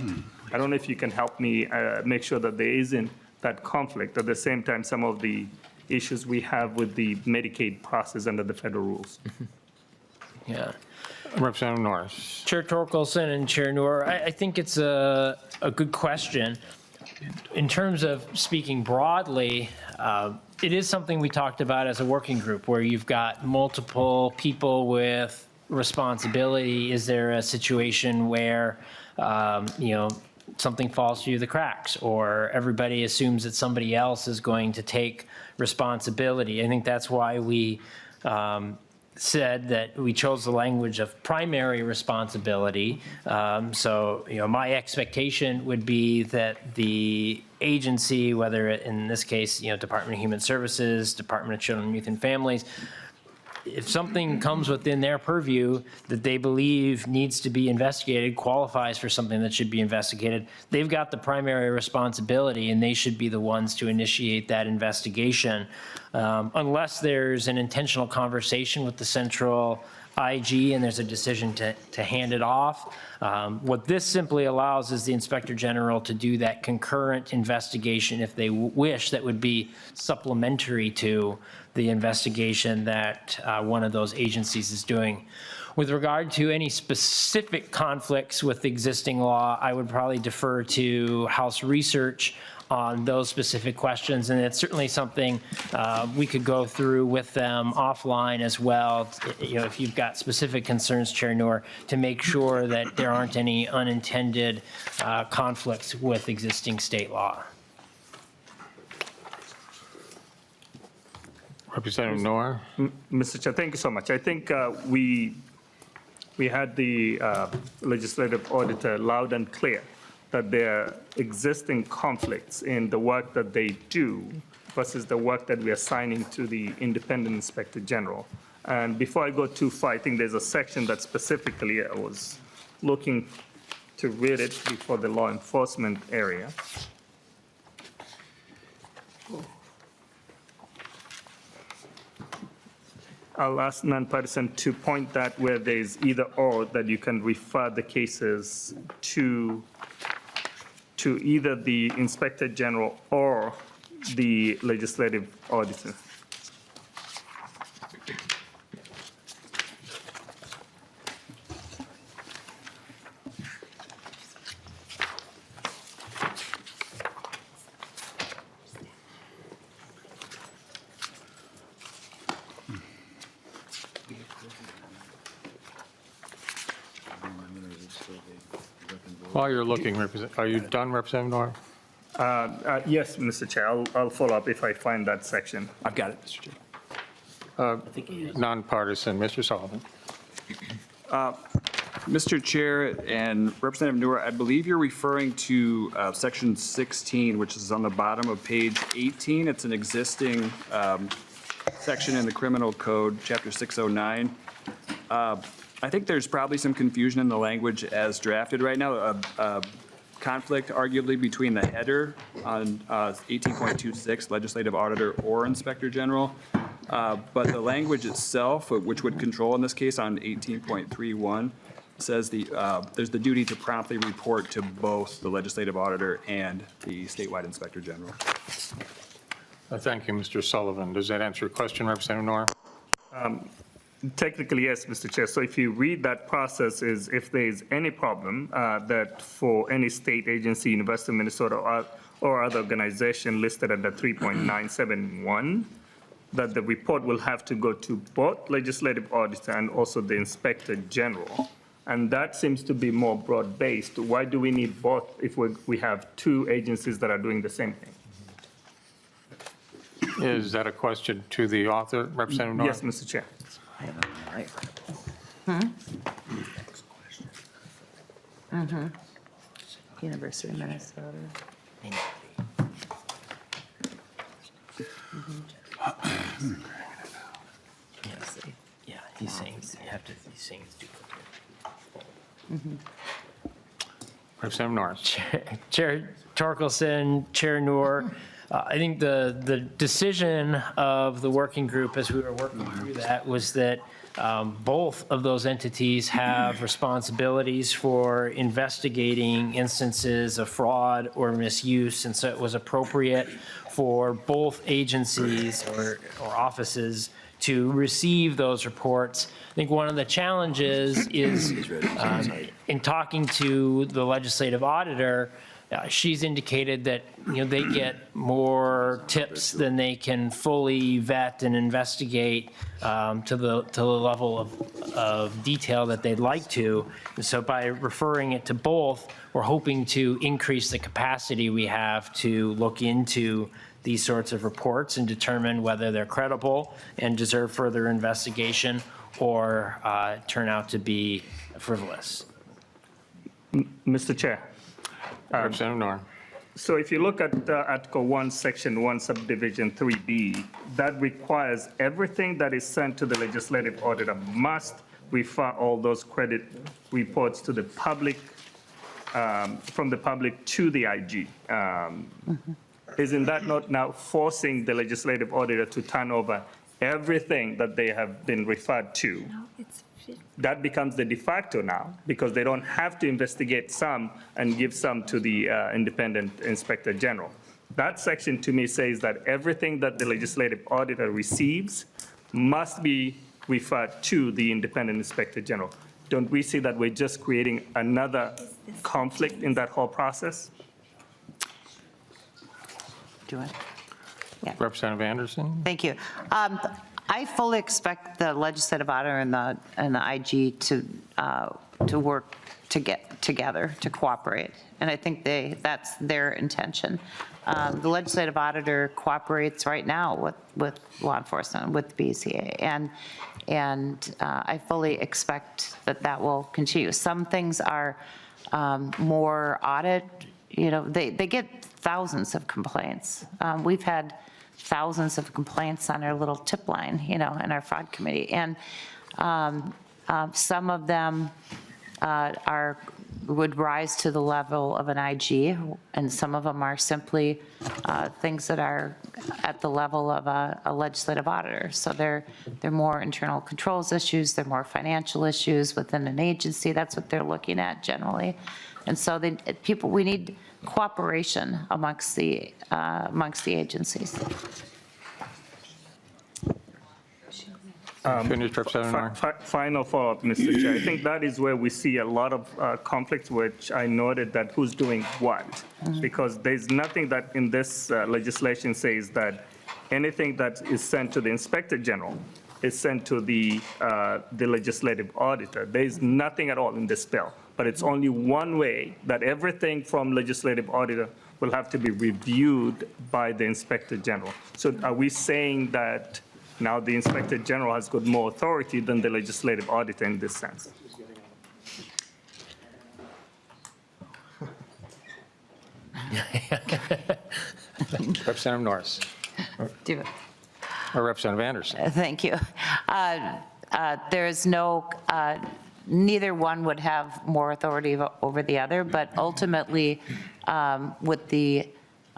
I don't know if you can help me make sure that there isn't that conflict. At the same time, some of the issues we have with the Medicaid process under the federal rules. Yeah. Representative Norris. Chair Torkelson and Chair Noor, I think it's a good question. In terms of speaking broadly, it is something we talked about as a working group where you've got multiple people with responsibility. Is there a situation where, something falls through the cracks or everybody assumes that somebody else is going to take responsibility? I think that's why we said that we chose the language of primary responsibility. So, my expectation would be that the agency, whether in this case, Department of Human Services, Department of Children, Youth and Families, if something comes within their purview that they believe needs to be investigated, qualifies for something that should be investigated, they've got the primary responsibility and they should be the ones to initiate that investigation. Unless there's an intentional conversation with the central IG and there's a decision to hand it off. What this simply allows is the Inspector General to do that concurrent investigation if they wish, that would be supplementary to the investigation that one of those agencies is doing. With regard to any specific conflicts with existing law, I would probably defer to House research on those specific questions, and it's certainly something we could go through with them offline as well, if you've got specific concerns, Chair Noor, to make sure that there aren't any unintended conflicts with existing state law. Representative Noor? Mr. Chair, thank you so much. I think we had the legislative auditor loud and clear that there are existing conflicts in the work that they do versus the work that we are assigning to the independent Inspector General. And before I go too far, I think there's a section that specifically I was looking to read it before the law enforcement area. I'll ask nonpartisan to point that where there's either or, that you can refer the cases to either the Inspector General or the legislative auditor. While you're looking, are you done, Representative Noor? Yes, Mr. Chair, I'll follow up if I find that section. I've got it, Mr. Chair. Nonpartisan, Mr. Sullivan. Mr. Chair and Representative Noor, I believe you're referring to section 16, which is on the bottom of page 18. It's an existing section in the criminal code, chapter 609. I think there's probably some confusion in the language as drafted right now. Conflict arguably between the header on 18.26, legislative auditor or inspector general. But the language itself, which would control in this case on 18.31, says there's the duty to promptly report to both the legislative auditor and the statewide inspector general. Thank you, Mr. Sullivan. Does that answer your question, Representative Noor? Technically, yes, Mr. Chair. So if you read that process, is if there is any problem that for any state agency, University of Minnesota or other organization listed under 3.971, that the report will have to go to both legislative auditor and also the inspector general. And that seems to be more broad-based. Why do we need both if we have two agencies that are doing the same thing? Is that a question to the author, Representative Noor? Yes, Mr. Chair. University of Minnesota. Yeah, he's saying he's saying it's duplicate. Representative Norris. Chair Torkelson, Chair Noor, I think the decision of the working group as we were working through that was that both of those entities have responsibilities for investigating instances of fraud or misuse, and so it was appropriate for both agencies or offices to receive those reports. I think one of the challenges is in talking to the legislative auditor, she's indicated that they get more tips than they can fully vet and investigate to the level of detail that they'd like to. And so by referring it to both, we're hoping to increase the capacity we have to look into these sorts of reports and determine whether they're credible and deserve further investigation, or turn out to be frivolous. Mr. Chair. Representative Norris. So if you look at Article 1, Section 1, Subdivision 3B, that requires everything that is sent to the legislative auditor must refer all those credit reports to the public, from the public to the IG. Isn't that not now forcing the legislative auditor to turn over everything that they have been referred to? That becomes the de facto now, because they don't have to investigate some and give some to the independent inspector general. That section to me says that everything that the legislative auditor receives must be referred to the independent inspector general. Don't we see that we're just creating another conflict in that whole process? Do it. Yeah. Representative Anderson. Thank you. I fully expect the legislative auditor and the IG to work to get together, to cooperate. And I think that's their intention. The legislative auditor cooperates right now with law enforcement, with the BCA. And I fully expect that will continue. Some things are more audit, they get thousands of complaints. We've had thousands of complaints on our little tip line, in our fraud committee. And some of them would rise to the level of an IG, and some of them are simply things that are at the level of a legislative auditor. So they're more internal controls issues, they're more financial issues within an agency. That's what they're looking at generally. And so we need cooperation amongst the agencies. Finished, Representative Norris. Final follow-up, Mr. Chair. I think that is where we see a lot of conflicts, which I noted that who's doing what. Because there's nothing that in this legislation says that anything that is sent to the Inspector General is sent to the legislative auditor. There's nothing at all in this bill. But it's only one way that everything from legislative auditor will have to be reviewed by the Inspector General. So are we saying that now the Inspector General has got more authority than the legislative auditor in this sense? Representative Norris. Do it. Or Representative Anderson. Thank you. There is no, neither one would have more authority over the other, but ultimately, with the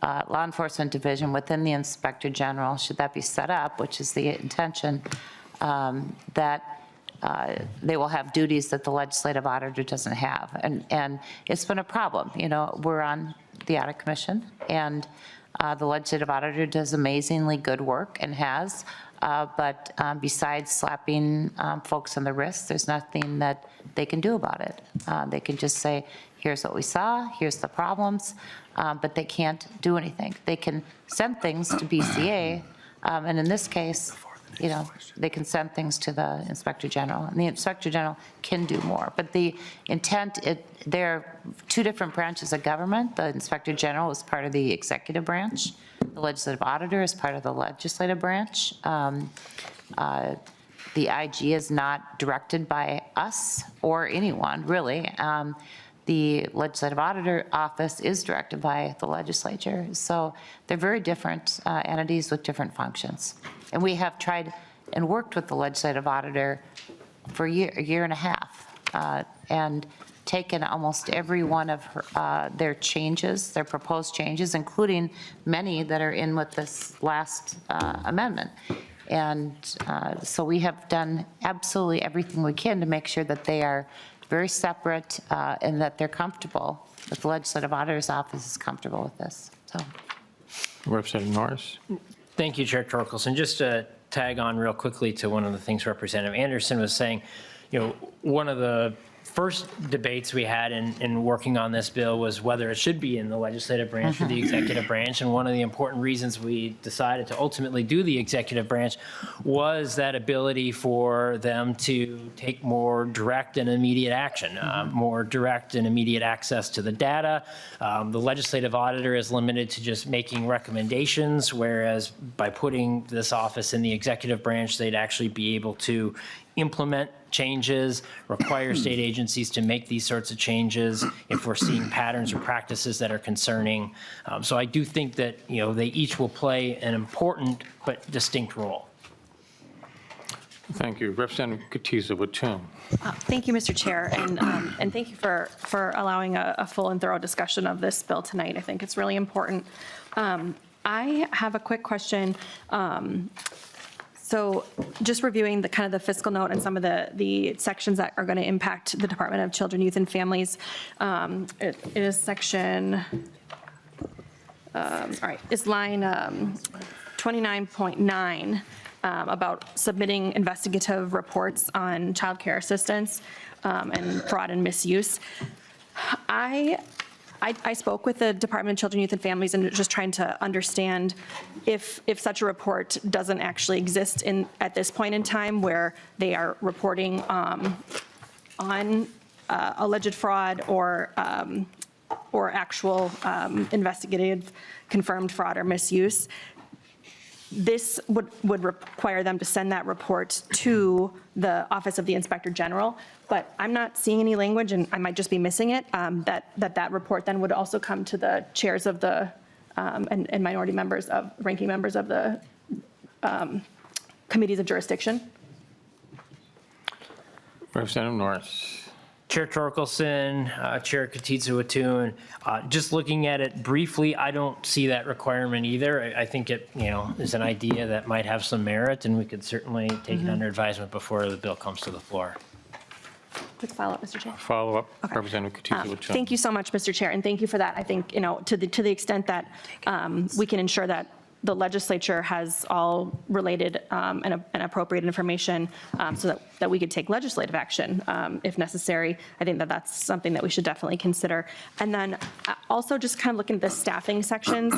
Law Enforcement Division within the Inspector General, should that be set up, which is the intention, that they will have duties that the legislative auditor doesn't have. And it's been a problem. We're on the Audit Commission, and the legislative auditor does amazingly good work and has, but besides slapping folks on the wrist, there's nothing that they can do about it. They can just say, here's what we saw, here's the problems, but they can't do anything. They can send things to BCA, and in this case, they can send things to the Inspector General, and the Inspector General can do more. But the intent, there are two different branches of government. The Inspector General is part of the executive branch. The legislative auditor is part of the legislative branch. The IG is not directed by us or anyone, really. The legislative auditor office is directed by the legislature. So they're very different entities with different functions. And we have tried and worked with the legislative auditor for a year and a half, and taken almost every one of their changes, their proposed changes, including many that are in with this last amendment. And so we have done absolutely everything we can to make sure that they are very separate and that they're comfortable, that the legislative auditor's office is comfortable with this. So, Representative Norris. Thank you, Chair Torkelson. Just to tag on real quickly to one of the things Representative Anderson was saying, one of the first debates we had in working on this bill was whether it should be in the legislative branch or the executive branch. And one of the important reasons we decided to ultimately do the executive branch was that ability for them to take more direct and immediate action, more direct and immediate access to the data. The legislative auditor is limited to just making recommendations, whereas by putting this office in the executive branch, they'd actually be able to implement changes, require state agencies to make these sorts of changes if we're seeing patterns or practices that are concerning. So I do think that, they each will play an important but distinct role. Thank you. Representative Katiza-Wattoon. Thank you, Mr. Chair, and thank you for allowing a full and thorough discussion of this bill tonight. I think it's really important. I have a quick question. So just reviewing the kind of the fiscal note and some of the sections that are going to impact the Department of Children, Youth, and Families. It is section, it's line 29.9 about submitting investigative reports on child care assistance and fraud and misuse. I spoke with the Department of Children, Youth, and Families and just trying to understand if such a report doesn't actually exist at this point in time where they are reporting on alleged fraud or actual investigative confirmed fraud or misuse. This would require them to send that report to the Office of the Inspector General, but I'm not seeing any language, and I might just be missing it, that report then would also come to the chairs of the, and minority members of, ranking members of the committees of jurisdiction. Representative Norris. Chair Torkelson, Chair Katiza-Wattoon, just looking at it briefly, I don't see that requirement either. I think it, is an idea that might have some merit, and we could certainly take it under advisement before the bill comes to the floor. Quick follow-up, Mr. Chair. Follow-up, Representative Katiza-Wattoon. Thank you so much, Mr. Chair, and thank you for that. I think, to the extent that we can ensure that the legislature has all related and appropriate information so that we could take legislative action if necessary. I think that that's something that we should definitely consider. And then also just kind of looking at the staffing sections,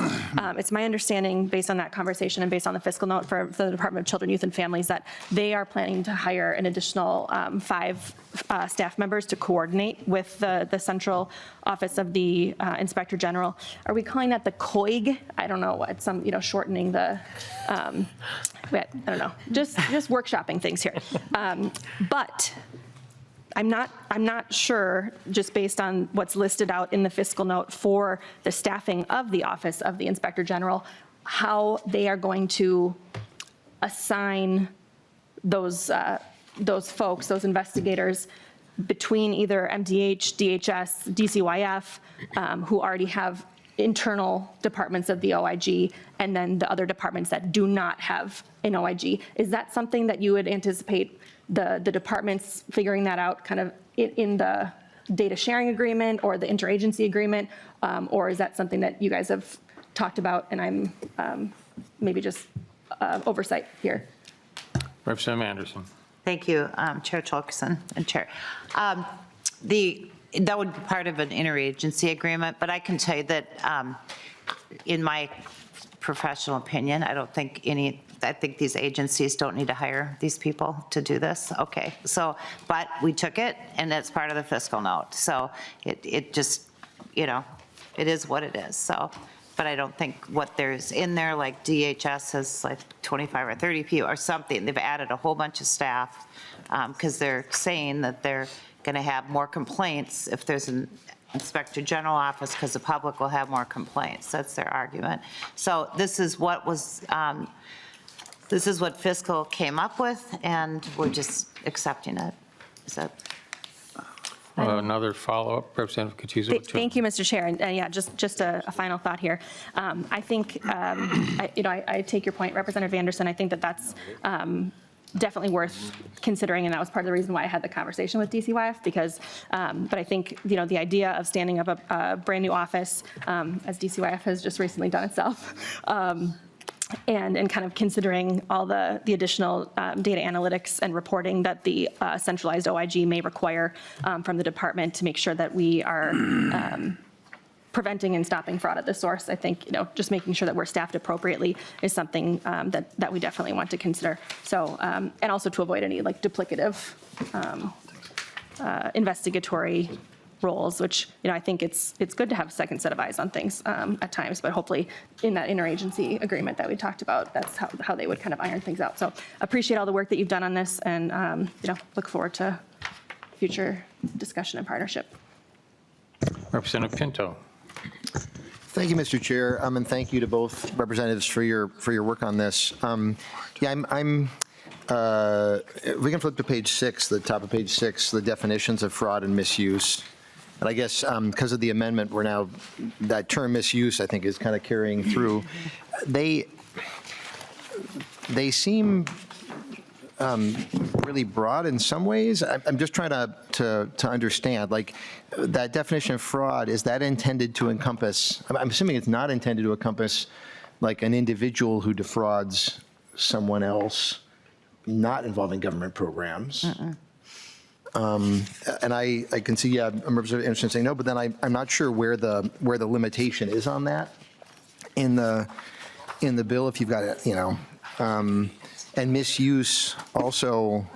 it's my understanding based on that conversation and based on the fiscal note for the Department of Children, Youth, and Families that they are planning to hire an additional 5 staff members to coordinate with the central office of the Inspector General. Are we calling that the COIG? I don't know what, some, shortening the, I don't know, just workshopping things here. But I'm not sure, just based on what's listed out in the fiscal note for the staffing of the Office of the Inspector General, how they are going to assign those folks, those investigators, between either MDH, DHS, DCYF, who already have internal departments of the OIG, and then the other departments that do not have an OIG. Is that something that you would anticipate the departments figuring that out kind of in the data sharing agreement or the interagency agreement? Or is that something that you guys have talked about and I'm maybe just oversight here? Representative Anderson. Thank you, Chair Tolkson and Chair. That would be part of an interagency agreement, but I can tell you that in my professional opinion, I think these agencies don't need to hire these people to do this. Okay, so, but we took it and it's part of the fiscal note. So it just, it is what it is. So, but I don't think what there's in there, like DHS has like 25 or 30 people or something. They've added a whole bunch of staff because they're saying that they're going to have more complaints if there's an Inspector General office because the public will have more complaints. That's their argument. So this is what fiscal came up with, and we're just accepting it. Is that? Another follow-up, Representative Katiza-Wattoon. Thank you, Mr. Chair. And yeah, just a final thought here. I think, I take your point, Representative Anderson. I think that that's definitely worth considering, and that was part of the reason why I had the conversation with DCYF, because, but I think, the idea of standing up a brand new office, as DCYF has just recently done itself, and kind of considering all the additional data analytics and reporting that the centralized OIG may require from the department to make sure that we are preventing and stopping fraud at the source. I think, just making sure that we're staffed appropriately is something that we definitely want to consider. So, and also to avoid any duplicative investigatory roles, which, I think it's good to have a second set of eyes on things at times, but hopefully in that interagency agreement that we talked about, that's how they would kind of iron things out. So appreciate all the work that you've done on this, and, look forward to future discussion and partnership. Representative Pinto. Thank you, Mr. Chair, and thank you to both representatives for your work on this. If we can flip to page 6, the top of page 6, the definitions of fraud and misuse. And I guess because of the amendment, we're now, that term misuse, I think, is kind of carrying through. They seem really broad in some ways. I'm just trying to understand, that definition of fraud, is that intended to encompass, I'm assuming it's not intended to encompass an individual who defrauds someone else, not involving government programs. And I can see, I'm interested in saying no, but then I'm not sure where the limitation is on that in the bill, if you've got it, and misuse also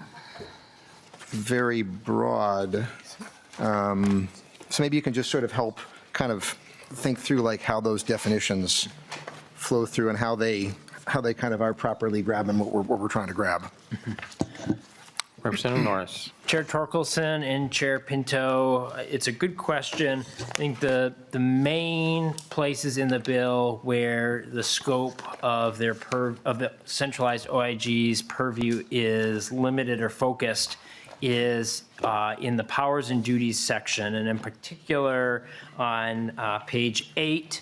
very broad. So maybe you can just sort of help kind of think through how those definitions flow through and how they kind of are properly grabbing what we're trying to grab. Representative Norris. Chair Torkelson and Chair Pinto, it's a good question. I think the main places in the bill where the scope of the centralized OIG's purview is limited or focused is in the powers and duties section, and in particular on page 8,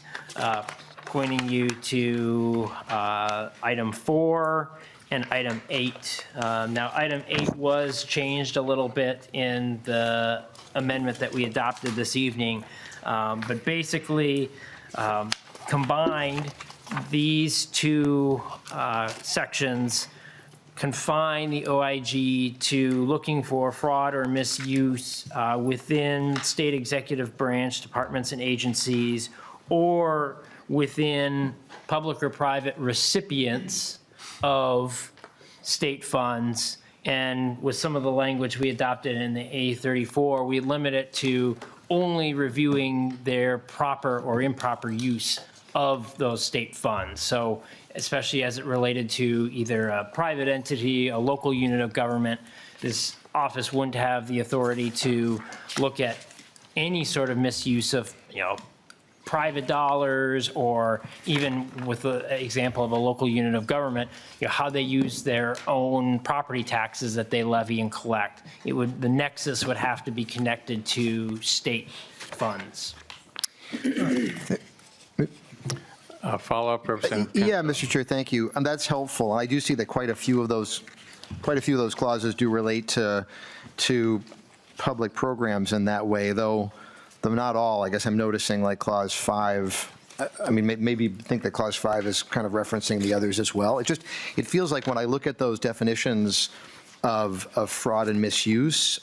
pointing you to item 4 and item 8. Now, item 8 was changed a little bit in the amendment that we adopted this evening, but basically combined, these two sections confine the OIG to looking for fraud or misuse within state executive branch departments and agencies, or within public or private recipients of state funds. And with some of the language we adopted in the A34, we limit it to only reviewing their proper or improper use of those state funds. So especially as it related to either a private entity, a local unit of government, this office wouldn't have the authority to look at any sort of misuse of, private dollars, or even with the example of a local unit of government, how they use their own property taxes that they levy and collect. The nexus would have to be connected to state funds. Follow-up, Representative. Yeah, Mr. Chair, thank you. And that's helpful. I do see that quite a few of those clauses do relate to public programs in that way, though not all. I guess I'm noticing clause 5. I mean, maybe think that clause 5 is kind of referencing the others as well. It feels like when I look at those definitions of fraud and misuse,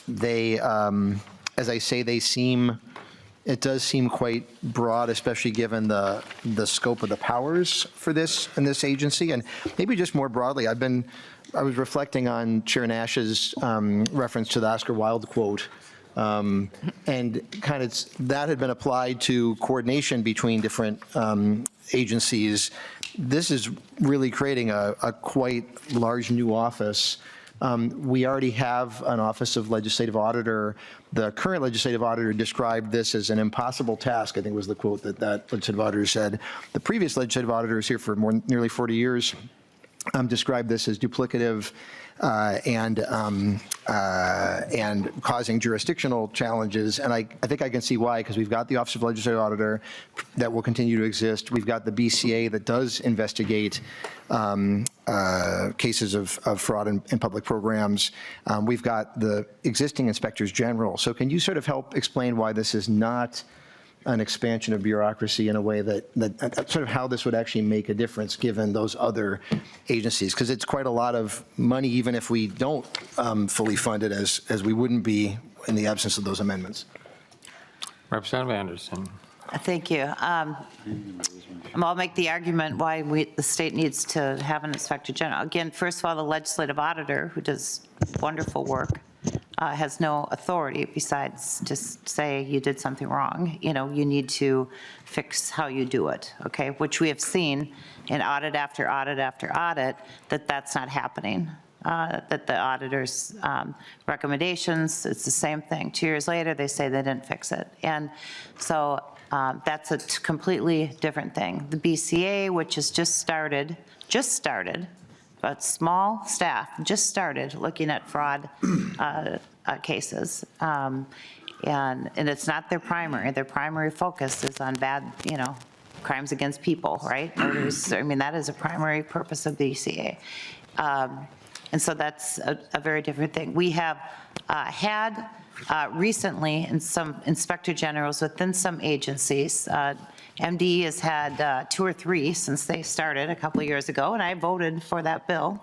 they, as I say, it does seem quite broad, especially given the scope of the powers for this in this agency. And maybe just more broadly, I was reflecting on Chair Nash's reference to the Oscar Wilde quote, and kind of that had been applied to coordination between different agencies. This is really creating a quite large new office. We already have an Office of Legislative Auditor. The current legislative auditor described this as an impossible task, I think was the quote that legislative auditor said. The previous legislative auditor is here for nearly 40 years, described this as duplicative and causing jurisdictional challenges. And I think I can see why, because we've got the Office of Legislative Auditor that will continue to exist. We've got the BCA that does investigate cases of fraud in public programs. We've got the existing inspectors general. So can you sort of help explain why this is not an expansion of bureaucracy in a way that sort of how this would actually make a difference given those other agencies, because it's quite a lot of money, even if we don't fully fund it, as we wouldn't be in the absence of those amendments. Representative Anderson. Thank you. I'll make the argument why the state needs to have an inspector general. Again, first of all, the legislative auditor, who does wonderful work, has no authority besides just say you did something wrong. You know, you need to fix how you do it, okay? Which we have seen in audit after audit after audit, that that's not happening. That the auditor's recommendations, it's the same thing. 2 years later, they say they didn't fix it. And so that's a completely different thing. The BCA, which has just started, but small staff, just started looking at fraud cases. And it's not their primary. Their primary focus is on bad, crimes against people, right? Murders, I mean, that is a primary purpose of BCA. And so that's a very different thing. We have had recently in some inspector generals within some agencies. MD has had 2 or 3 since they started a couple of years ago, and I voted for that bill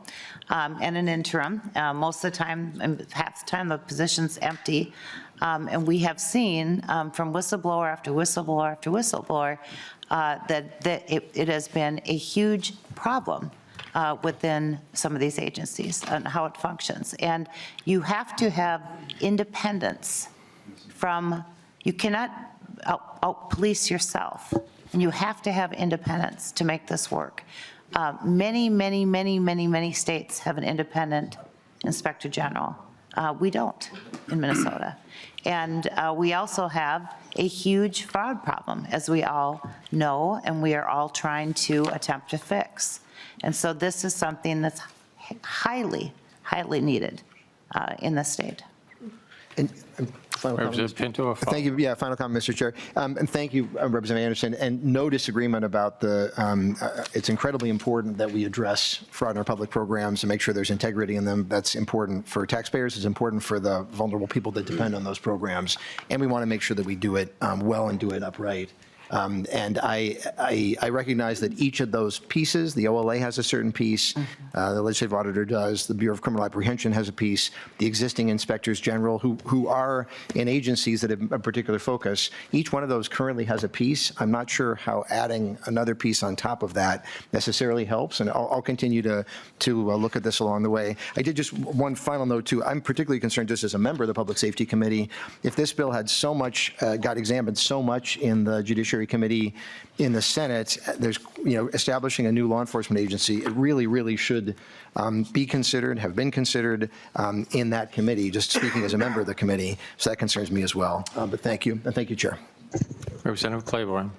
and an interim. Most of the time, half the time, the position's empty. And we have seen from whistleblower after whistleblower after whistleblower that it has been a huge problem within some of these agencies and how it functions. And you have to have independence from, you cannot out-police yourself, and you have to have independence to make this work. Many states have an independent inspector general. We don't in Minnesota. And we also have a huge fraud problem, as we all know, and we are all trying to attempt to fix. And so this is something that's highly needed in the state. And final comment, Representative Pinto, a follow-up. Thank you. Yeah, final comment, Mr. Chair. And thank you, Representative Anderson. And no disagreement about it's incredibly important that we address fraud in our public programs and make sure there's integrity in them. That's important for taxpayers. It's important for the vulnerable people that depend on those programs. And we want to make sure that we do it well and do it upright. And I recognize that each of those pieces, the OLA has a certain piece, the legislative auditor does, the Bureau of Criminal Apprehension has a piece, the existing inspectors general who are in agencies that have a particular focus, each one of those currently has a piece. I'm not sure how adding another piece on top of that necessarily helps, and I'll continue to look at this along the way. I did just one final note too. I'm particularly concerned, just as a member of the Public Safety Committee, if this bill had so much, got examined so much in the Judiciary Committee in the Senate, there's, establishing a new law enforcement agency, it really should be considered, have been considered in that committee, just speaking as a member of the committee. So that concerns me as well. But thank you, and thank you, Chair. Representative Claiborne.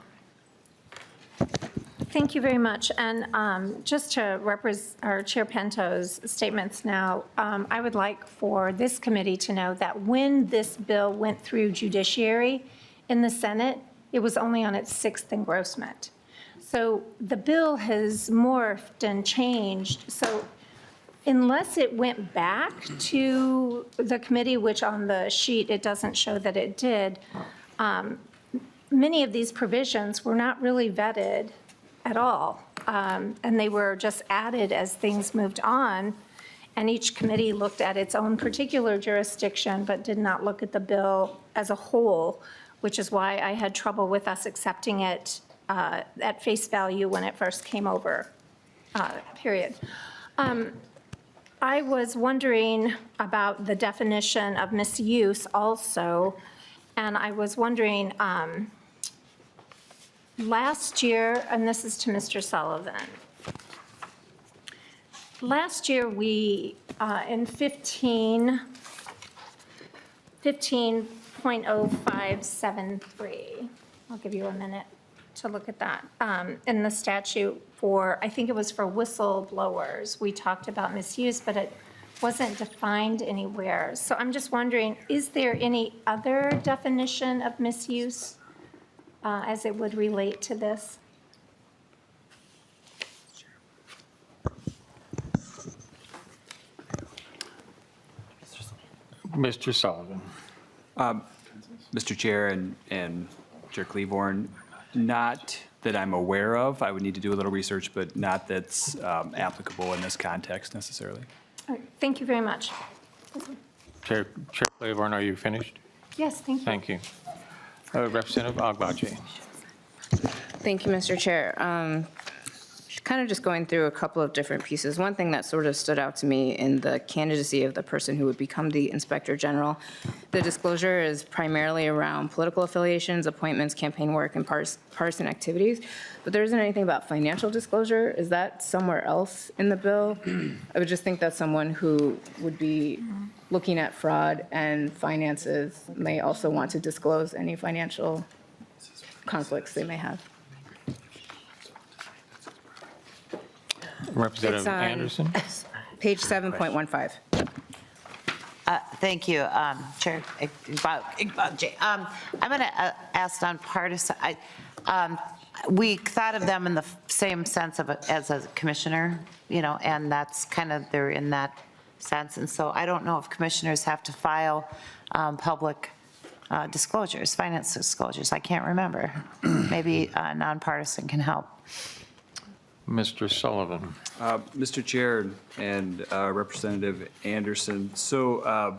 Thank you very much. And just to represent Chair Pinto's statements now, I would like for this committee to know that when this bill went through Judiciary in the Senate, it was only on its 6th engrossment. So the bill has morphed and changed. So unless it went back to the committee, which on the sheet it doesn't show that it did, many of these provisions were not really vetted at all. And they were just added as things moved on. And each committee looked at its own particular jurisdiction, but did not look at the bill as a whole, which is why I had trouble with us accepting it at face value when it first came over, period. I was wondering about the definition of misuse also, and I was wondering, last year, and this is to Mr. Sullivan, last year we, in 15.0573, I'll give you a minute to look at that, in the statute for, I think it was for whistleblowers, we talked about misuse, but it wasn't defined anywhere. So I'm just wondering, is there any other definition of misuse as it would relate to this? Mr. Sullivan. Mr. Chair and Chair Cleaborn, not that I'm aware of. I would need to do a little research, but not that's applicable in this context necessarily. All right, thank you very much. Chair Claiborne, are you finished? Yes, thank you. Thank you. Representative Agbaje. Thank you, Mr. Chair. Kind of just going through a couple of different pieces. One thing that sort of stood out to me in the candidacy of the person who would become the Inspector General, the disclosure is primarily around political affiliations, appointments, campaign work, and partisan activities, but there isn't anything about financial disclosure. Is that somewhere else in the bill? I would just think that someone who would be looking at fraud and finances may also want to disclose any financial conflicts they may have. Representative It's on Anderson. Page 7.15. Thank you, Chair Agbaje. I'm going to ask nonpartisan. We thought of them in the same sense of as a commissioner, and that's kind of, they're in that sense. And so I don't know if commissioners have to file public disclosures, finance disclosures. I can't remember. Maybe nonpartisan can help. Mr. Sullivan. Mr. Chair and Representative Anderson, so,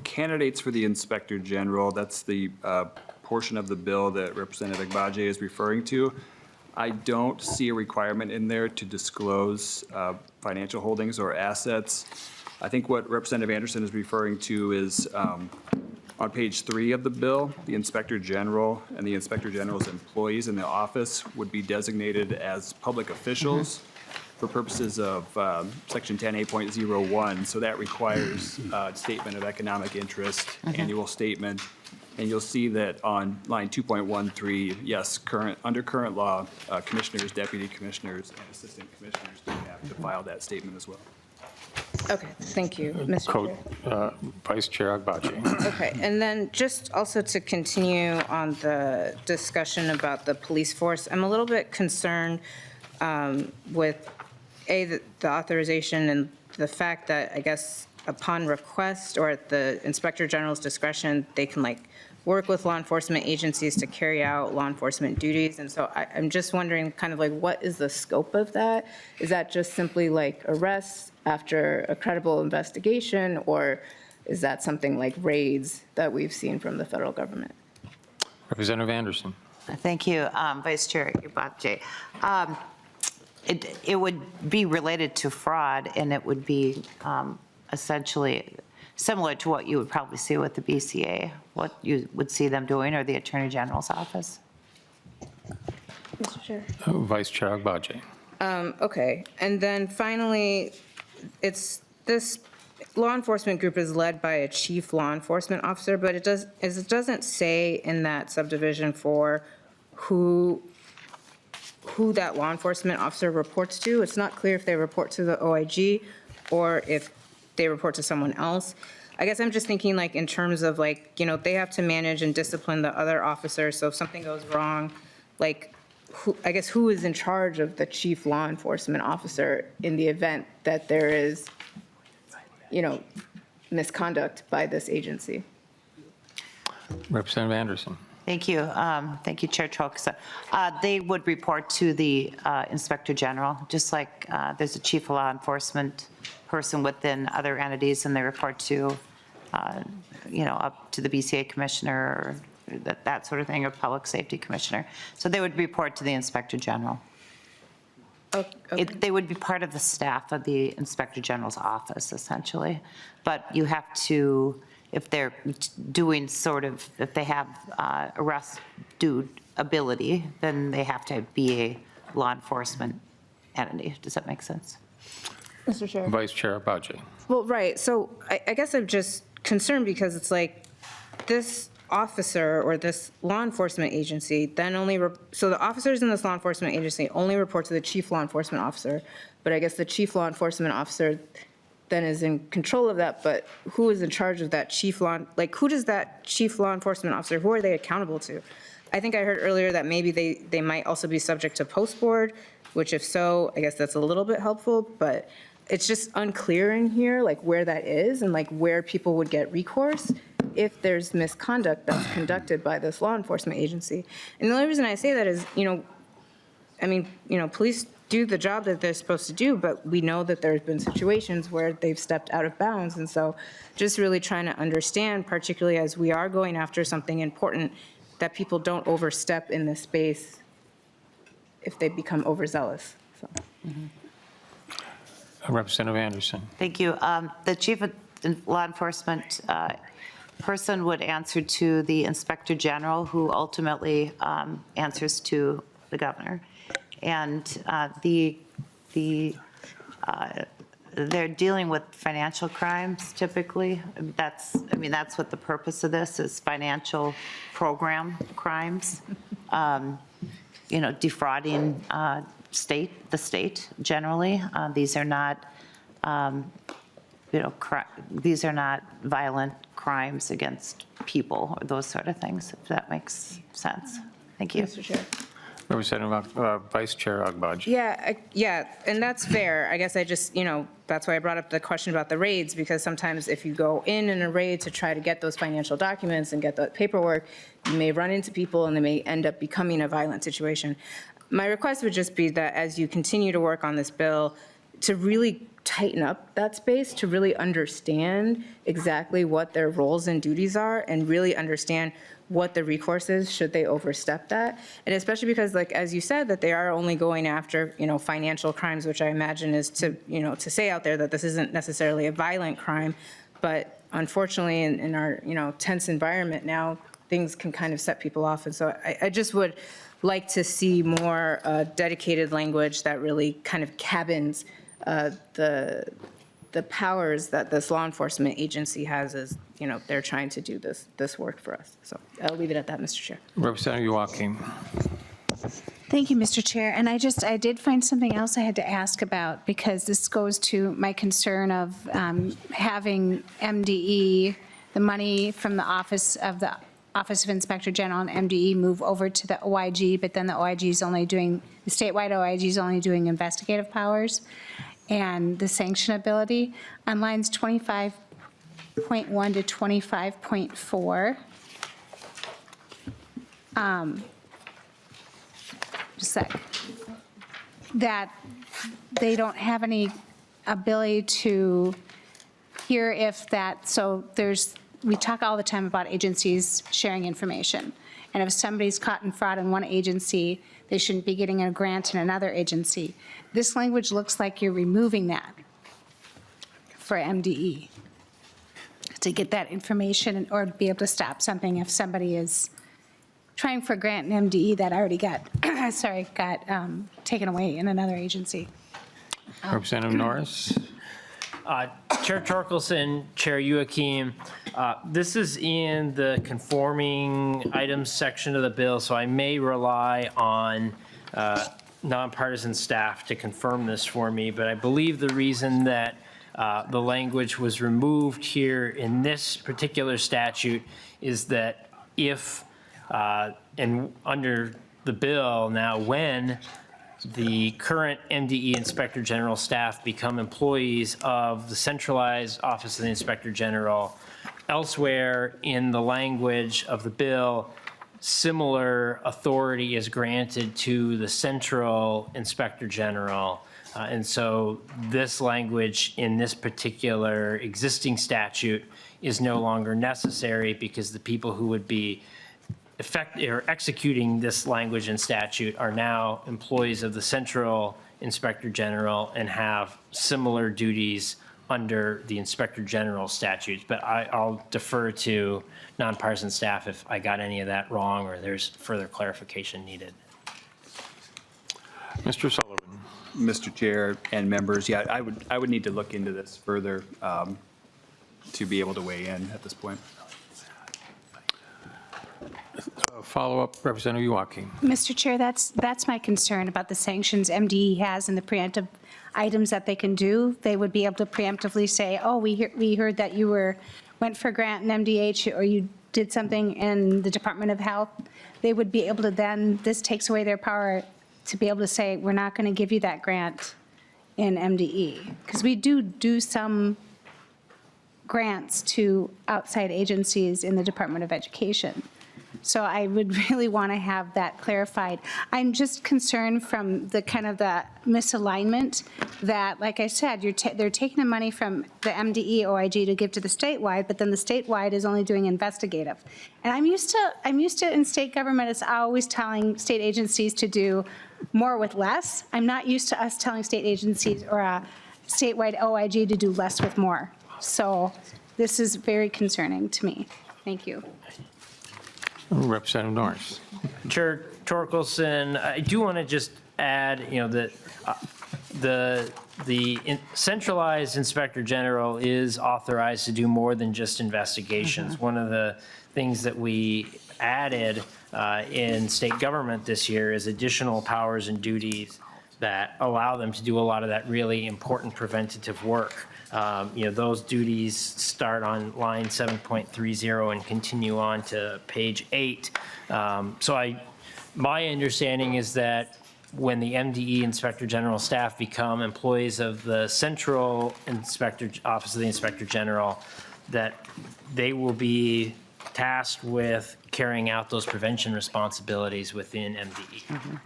candidates for the Inspector General, that's the portion of the bill that Representative Agbaje is referring to. I don't see a requirement in there to disclose financial holdings or assets. I think what Representative Anderson is referring to is on page 3 of the bill, the Inspector General and the Inspector General's employees in the office would be designated as public officials for purposes of Section 10A.01. So that requires a statement of economic interest, annual statement. And you'll see that on line 2.13, yes, under current law, commissioners, deputy commissioners, and assistant commissioners do have to file that statement as well. Okay, thank you, Mr. Chair. Vice Chair Agbaje. Okay, and then just also to continue on the discussion about the police force, I'm a little bit concerned with, the authorization and the fact that, I guess, upon request or at the Inspector General's discretion, they can work with law enforcement agencies to carry out law enforcement duties. And so I'm just wondering what is the scope of that? Is that just simply arrests after a credible investigation, or is that something like raids that we've seen from the federal government? Representative Anderson. Thank you, Vice Chair Agbaje. It would be related to fraud, and it would be essentially similar to what you would probably see with the BCA, what you would see them doing, or the Attorney General's office. Mr. Chair. Vice Chair Agbaje. Okay, and then finally, this law enforcement group is led by a chief law enforcement officer, but it doesn't say in that subdivision for who that law enforcement officer reports to. It's not clear if they report to the OIG or if they report to someone else. I guess I'm just thinking in terms of they have to manage and discipline the other officers. So if something goes wrong, who is in charge of the chief law enforcement officer in the event that there is, misconduct by this agency? Representative Anderson. Thank you. Thank you, Chair Troxa. They would report to the Inspector General, just like there's a chief of law enforcement person within other entities, and they report to, up to the BCA commissioner, or that sort of thing, or public safety commissioner. So they would report to the Inspector General. Okay. They would be part of the staff of the Inspector General's office, essentially. But you have to, if they're doing if they have arrest due ability, then they have to be a law enforcement entity. Does that make sense? Mr. Chair. Vice Chair Agbaje. Well, right. So I guess I'm just concerned because it's this officer or this law enforcement agency then so the officers in this law enforcement agency only report to the chief law enforcement officer, but I guess the chief law enforcement officer then is in control of that, but who is in charge of that chief who does that chief law enforcement officer, who are they accountable to? I think I heard earlier that maybe they might also be subject to post board, which if so, I guess that's a little bit helpful, but it's just unclear in here, where that is and where people would get recourse. if there's misconduct that's conducted by this law enforcement agency. And the only reason I say that is, police do the job that they're supposed to do, but we know that there's been situations where they've stepped out of bounds. And so just really trying to understand, particularly as we are going after something important, that people don't overstep in this space if they become overzealous. So. Representative Anderson. Thank you. The chief of law enforcement person would answer to the inspector general, who ultimately answers to the governor. And they're dealing with financial crimes typically. That's what the purpose of this is, financial program crimes. Defrauding the state generally. These are not, these are not violent crimes against people or those sort of things, if that makes sense. Thank you. Mr. Chair. Representative Vice Chair Agbaj. Yeah, and that's fair. I guess I just, that's why I brought up the question about the raids, because sometimes if you go in a raid to try to get those financial documents and get the paperwork, you may run into people and they may end up becoming a violent situation. My request would just be that as you continue to work on this bill, to really tighten up that space, to really understand exactly what their roles and duties are, and really understand what the recourse is should they overstep that. And especially because, like, as you said, that they are only going after, financial crimes, which I imagine is to say out there that this isn't necessarily a violent crime. But unfortunately, in our, tense environment now, things can kind of set people off. And so I just would like to see more dedicated language that really kind of cabins the powers that this law enforcement agency has as, they're trying to do this work for us. So I'll leave it at that, Mr. Chair. Representative Joachim. Thank you, Mr. Chair. And I did find something else I had to ask about, because this goes to my concern of having MDE, the money from the Office of Inspector General and MDE move over to the OIG, but then the OIG is only doing, the statewide OIG is only doing investigative powers and the sanctionability. On lines 25.1 to 25.4, just a sec, that they don't have any ability to hear if that, so we talk all the time about agencies sharing information. And if somebody's caught in fraud in one agency, they shouldn't be getting a grant in another agency. This language looks like you're removing that for MDE, to get that information or be able to stop something if somebody is trying for a grant in MDE that already got, taken away in another agency. Representative Norris. Chair Torkelson, Chair Joachim, this is in the conforming items section of the bill, so I may rely on nonpartisan staff to confirm this for me, but I believe the reason that the language was removed here in this particular statute is that if, and under the bill now, when the current MDE Inspector General staff become employees of the centralized Office of the Inspector General, elsewhere in the language of the bill, similar authority is granted to the central Inspector General. And so this language in this particular existing statute is no longer necessary, because the people who would be executing this language and statute are now employees of the central Inspector General and have similar duties under the Inspector General statutes. But I'll defer to nonpartisan staff if I got any of that wrong or there's further clarification needed. Mr. Sullivan. Mr. Chair and members, yeah, I would need to look into this further to be able to weigh in at this point. Follow-up, Representative Joachim. Mr. Chair, that's my concern about the sanctions MDE has and the preemptive items that they can do. They would be able to preemptively say, oh, we heard that you went for a grant in MDH, or you did something in the Department of Health. They would be able to then, this takes away their power to be able to say, we're not going to give you that grant in MDE. Because we do some grants to outside agencies in the Department of Education. So I would really want to have that clarified. I'm just concerned from the kind of the misalignment that, like I said, they're taking the money from the MDE OIG to give to the statewide, but then the statewide is only doing investigative. And I'm used to in state government, it's always telling state agencies to do more with less. I'm not used to us telling state agencies or a statewide OIG to do less with more. So this is very concerning to me. Thank you. Representative Norris. Chair Torkelson, I do want to just add, that the centralized inspector general is authorized to do more than just investigations. One of the things that we added in state government this year is additional powers and duties that allow them to do a lot of that really important preventative work. Those duties start on line 7.30 and continue on to page 8. My understanding is that when the MDE Inspector General staff become employees of the Central Office of the Inspector General, that they will be tasked with carrying out those prevention responsibilities within MDE.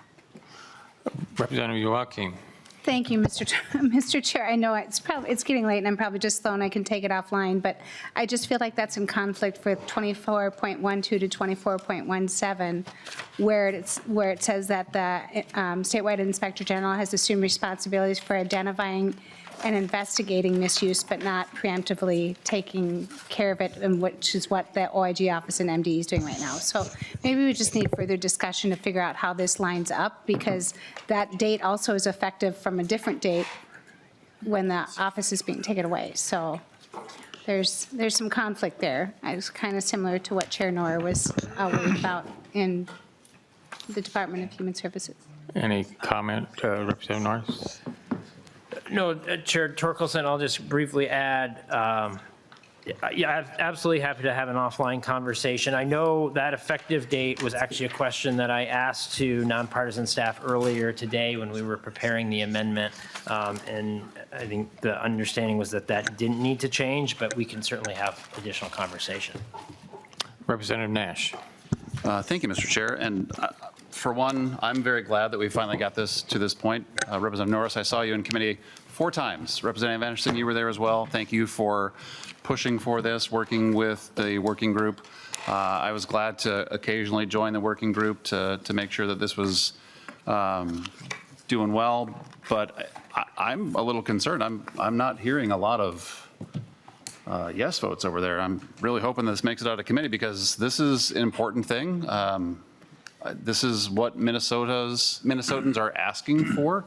Representative Joachim. Thank you, Mr. Chair. I know it's getting late, and I'm probably just slow, and I can take it offline, but I just feel like that's in conflict with 24.12 to 24.17, where it says that the statewide inspector general has assumed responsibilities for identifying and investigating misuse, but not preemptively taking care of it, and which is what the OIG office and MDE is doing right now. So maybe we just need further discussion to figure out how this lines up, because that date also is effective from a different date when the office is being taken away. So there's some conflict there. It's kind of similar to what Chair Norris was worried about in the Department of Human Services. Any comment, Representative Norris? No, Chair Torkelson, I'll just briefly add, I'm absolutely happy to have an offline conversation. I know that effective date was actually a question that I asked to nonpartisan staff earlier today when we were preparing the amendment. And I think the understanding was that didn't need to change, but we can certainly have additional conversation. Representative Nash. Thank you, Mr. Chair. And for one, I'm very glad that we finally got this to this point. Representative Norris, I saw you in committee 4 times. Representative Anderson, you were there as well. Thank you for pushing for this, working with the working group. I was glad to occasionally join the working group to make sure that this was doing well. But I'm a little concerned. I'm not hearing a lot of yes votes over there. I'm really hoping this makes it out of committee, because this is an important thing. This is what Minnesotans are asking for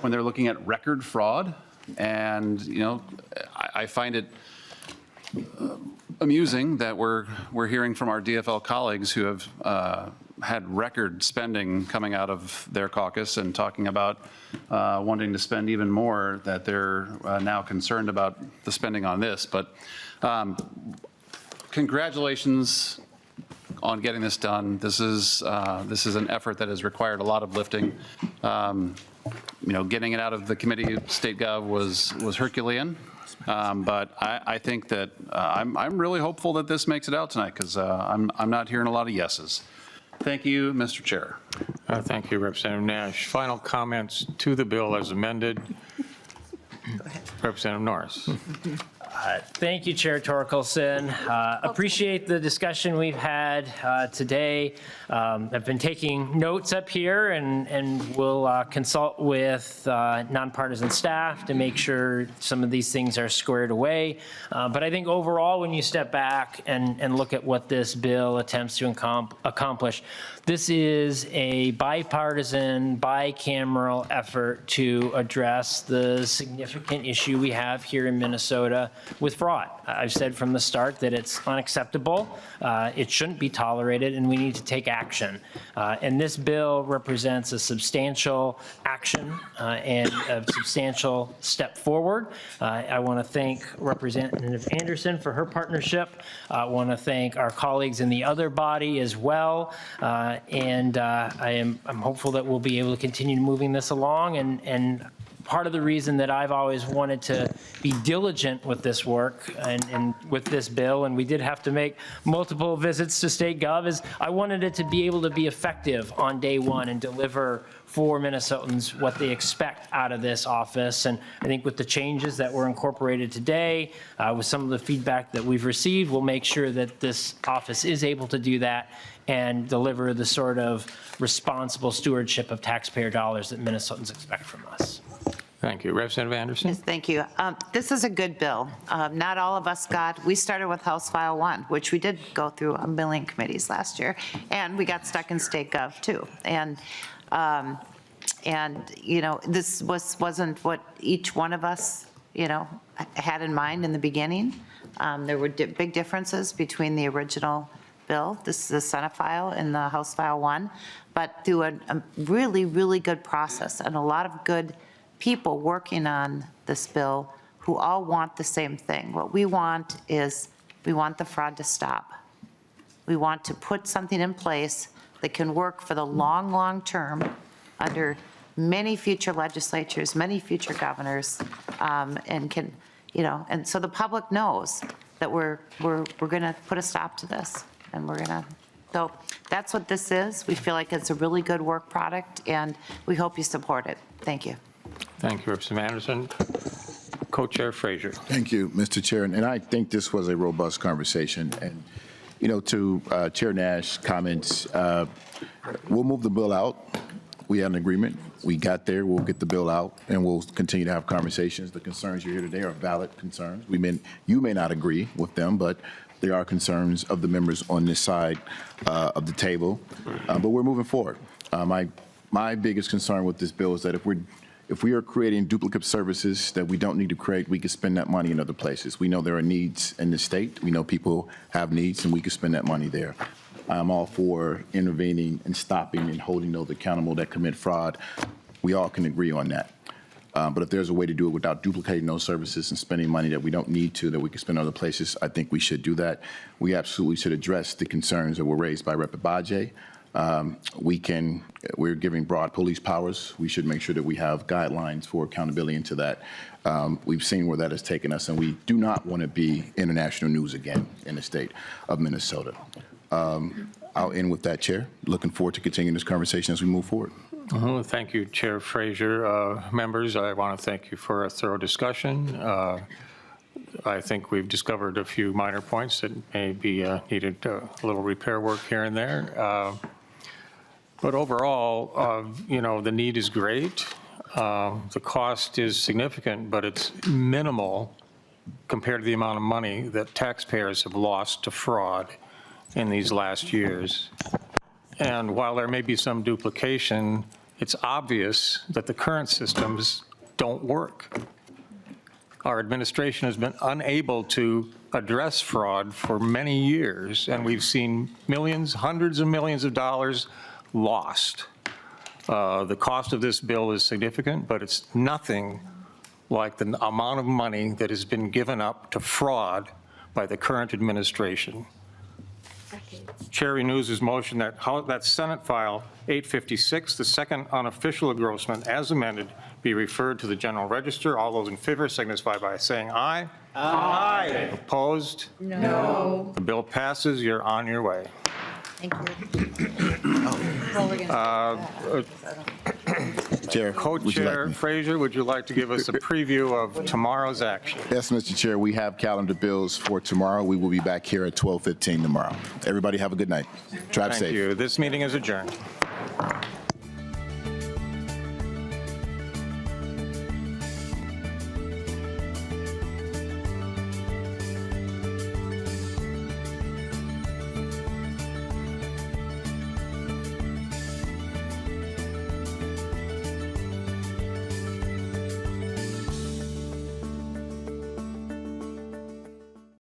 when they're looking at record fraud. And, I find it amusing that we're hearing from our DFL colleagues who have had record spending coming out of their caucus and talking about wanting to spend even more, that they're now concerned about the spending on this. But congratulations on getting this done. This is an effort that has required a lot of lifting. Getting it out of the committee, State Gov, was Herculean. But I think that I'm really hopeful that this makes it out tonight, because I'm not hearing a lot of yeses. Thank you, Mr. Chair. Thank you, Representative Nash. Final comments to the bill as amended. Representative Norris. Thank you, Chair Torkelson. Appreciate the discussion we've had today. I've been taking notes up here, and we'll consult with nonpartisan staff to make sure some of these things are squared away. But I think overall, when you step back and look at what this bill attempts to accomplish, this is a bipartisan, bicameral effort to address the significant issue we have here in Minnesota with fraud. I've said from the start that it's unacceptable, it shouldn't be tolerated, and we need to take action. And this bill represents a substantial action and a substantial step forward. I want to thank Representative Anderson for her partnership. I want to thank our colleagues in the other body as well. And I'm hopeful that we'll be able to continue moving this along and part of the reason that I've always wanted to be diligent with this work and with this bill, and we did have to make multiple visits to State Gov, is I wanted it to be able to be effective on day one and deliver for Minnesotans what they expect out of this office. And I think with the changes that were incorporated today, with some of the feedback that we've received, we'll make sure that this office is able to do that and deliver the sort of responsible stewardship of taxpayer dollars that Minnesotans expect from us. Thank you. Representative Anderson? Yes, thank you. This is a good bill. Not all of us we started with House File 1, which we did go through a million committees last year, and we got stuck in State Gov too. And this wasn't what each one of us, had in mind in the beginning. There were big differences between the original bill, this is the Senate file, and the House File 1, but through a really, really good process and a lot of good people working on this bill who all want the same thing. What we want is, we want the fraud to stop. We want to put something in place that can work for the long, long term under many future legislatures, many future governors, and can, and so the public knows that we're going to put a stop to this, and so that's what this is. We feel like it's a really good work product, and we hope you support it. Thank you. Thank you, Representative Anderson. Co-Chair Frazier. Thank you, Mr. Chair. And I think this was a robust conversation. And, to Chair Nash's comments, we'll move the bill out. We had an agreement. We got there. We'll get the bill out, and we'll continue to have conversations. The concerns you hear today are valid concerns. You may not agree with them, but there are concerns of the members on this side of the table. But we're moving forward. My biggest concern with this bill is that if we are creating duplicate services that we don't need to create, we could spend that money in other places. We know there are needs in the state. We know people have needs, and we could spend that money there. I'm all for intervening and stopping and holding those accountable that commit fraud. We all can agree on that. But if there's a way to do it without duplicating those services and spending money that we don't need to, that we can spend other places, I think we should do that. We absolutely should address the concerns that were raised by Rep. Abaje. We're giving broad police powers. We should make sure that we have guidelines for accountability into that. We've seen where that has taken us, and we do not want to be international news again in the state of Minnesota. I'll end with that, Chair. Looking forward to continuing this conversation as we move forward. Thank you, Chair Frazier. Members, I want to thank you for a thorough discussion. I think we've discovered a few minor points that may be needed a little repair work here and there. But overall, the need is great. The cost is significant, but it's minimal compared to the amount of money that taxpayers have lost to fraud in these last years. And while there may be some duplication, it's obvious that the current systems don't work. Our administration has been unable to address fraud for many years, and we've seen millions, hundreds of millions of dollars lost. The cost of this bill is significant, but it's nothing like the amount of money that has been given up to fraud by the current administration. Chair renews his motion that Senate File 856, the second unofficial engrossment as amended, be referred to the General Register. All those in favor signify by saying aye. Aye. Opposed? No. The bill passes. You're on your way. Thank you. Chair, Co-Chair Frazier, would you like to give us a preview of tomorrow's action? Yes, Mr. Chair, we have calendar bills for tomorrow. We will be back here at 12:15 tomorrow. Everybody have a good night. Drive safe. Thank you. This meeting is adjourned.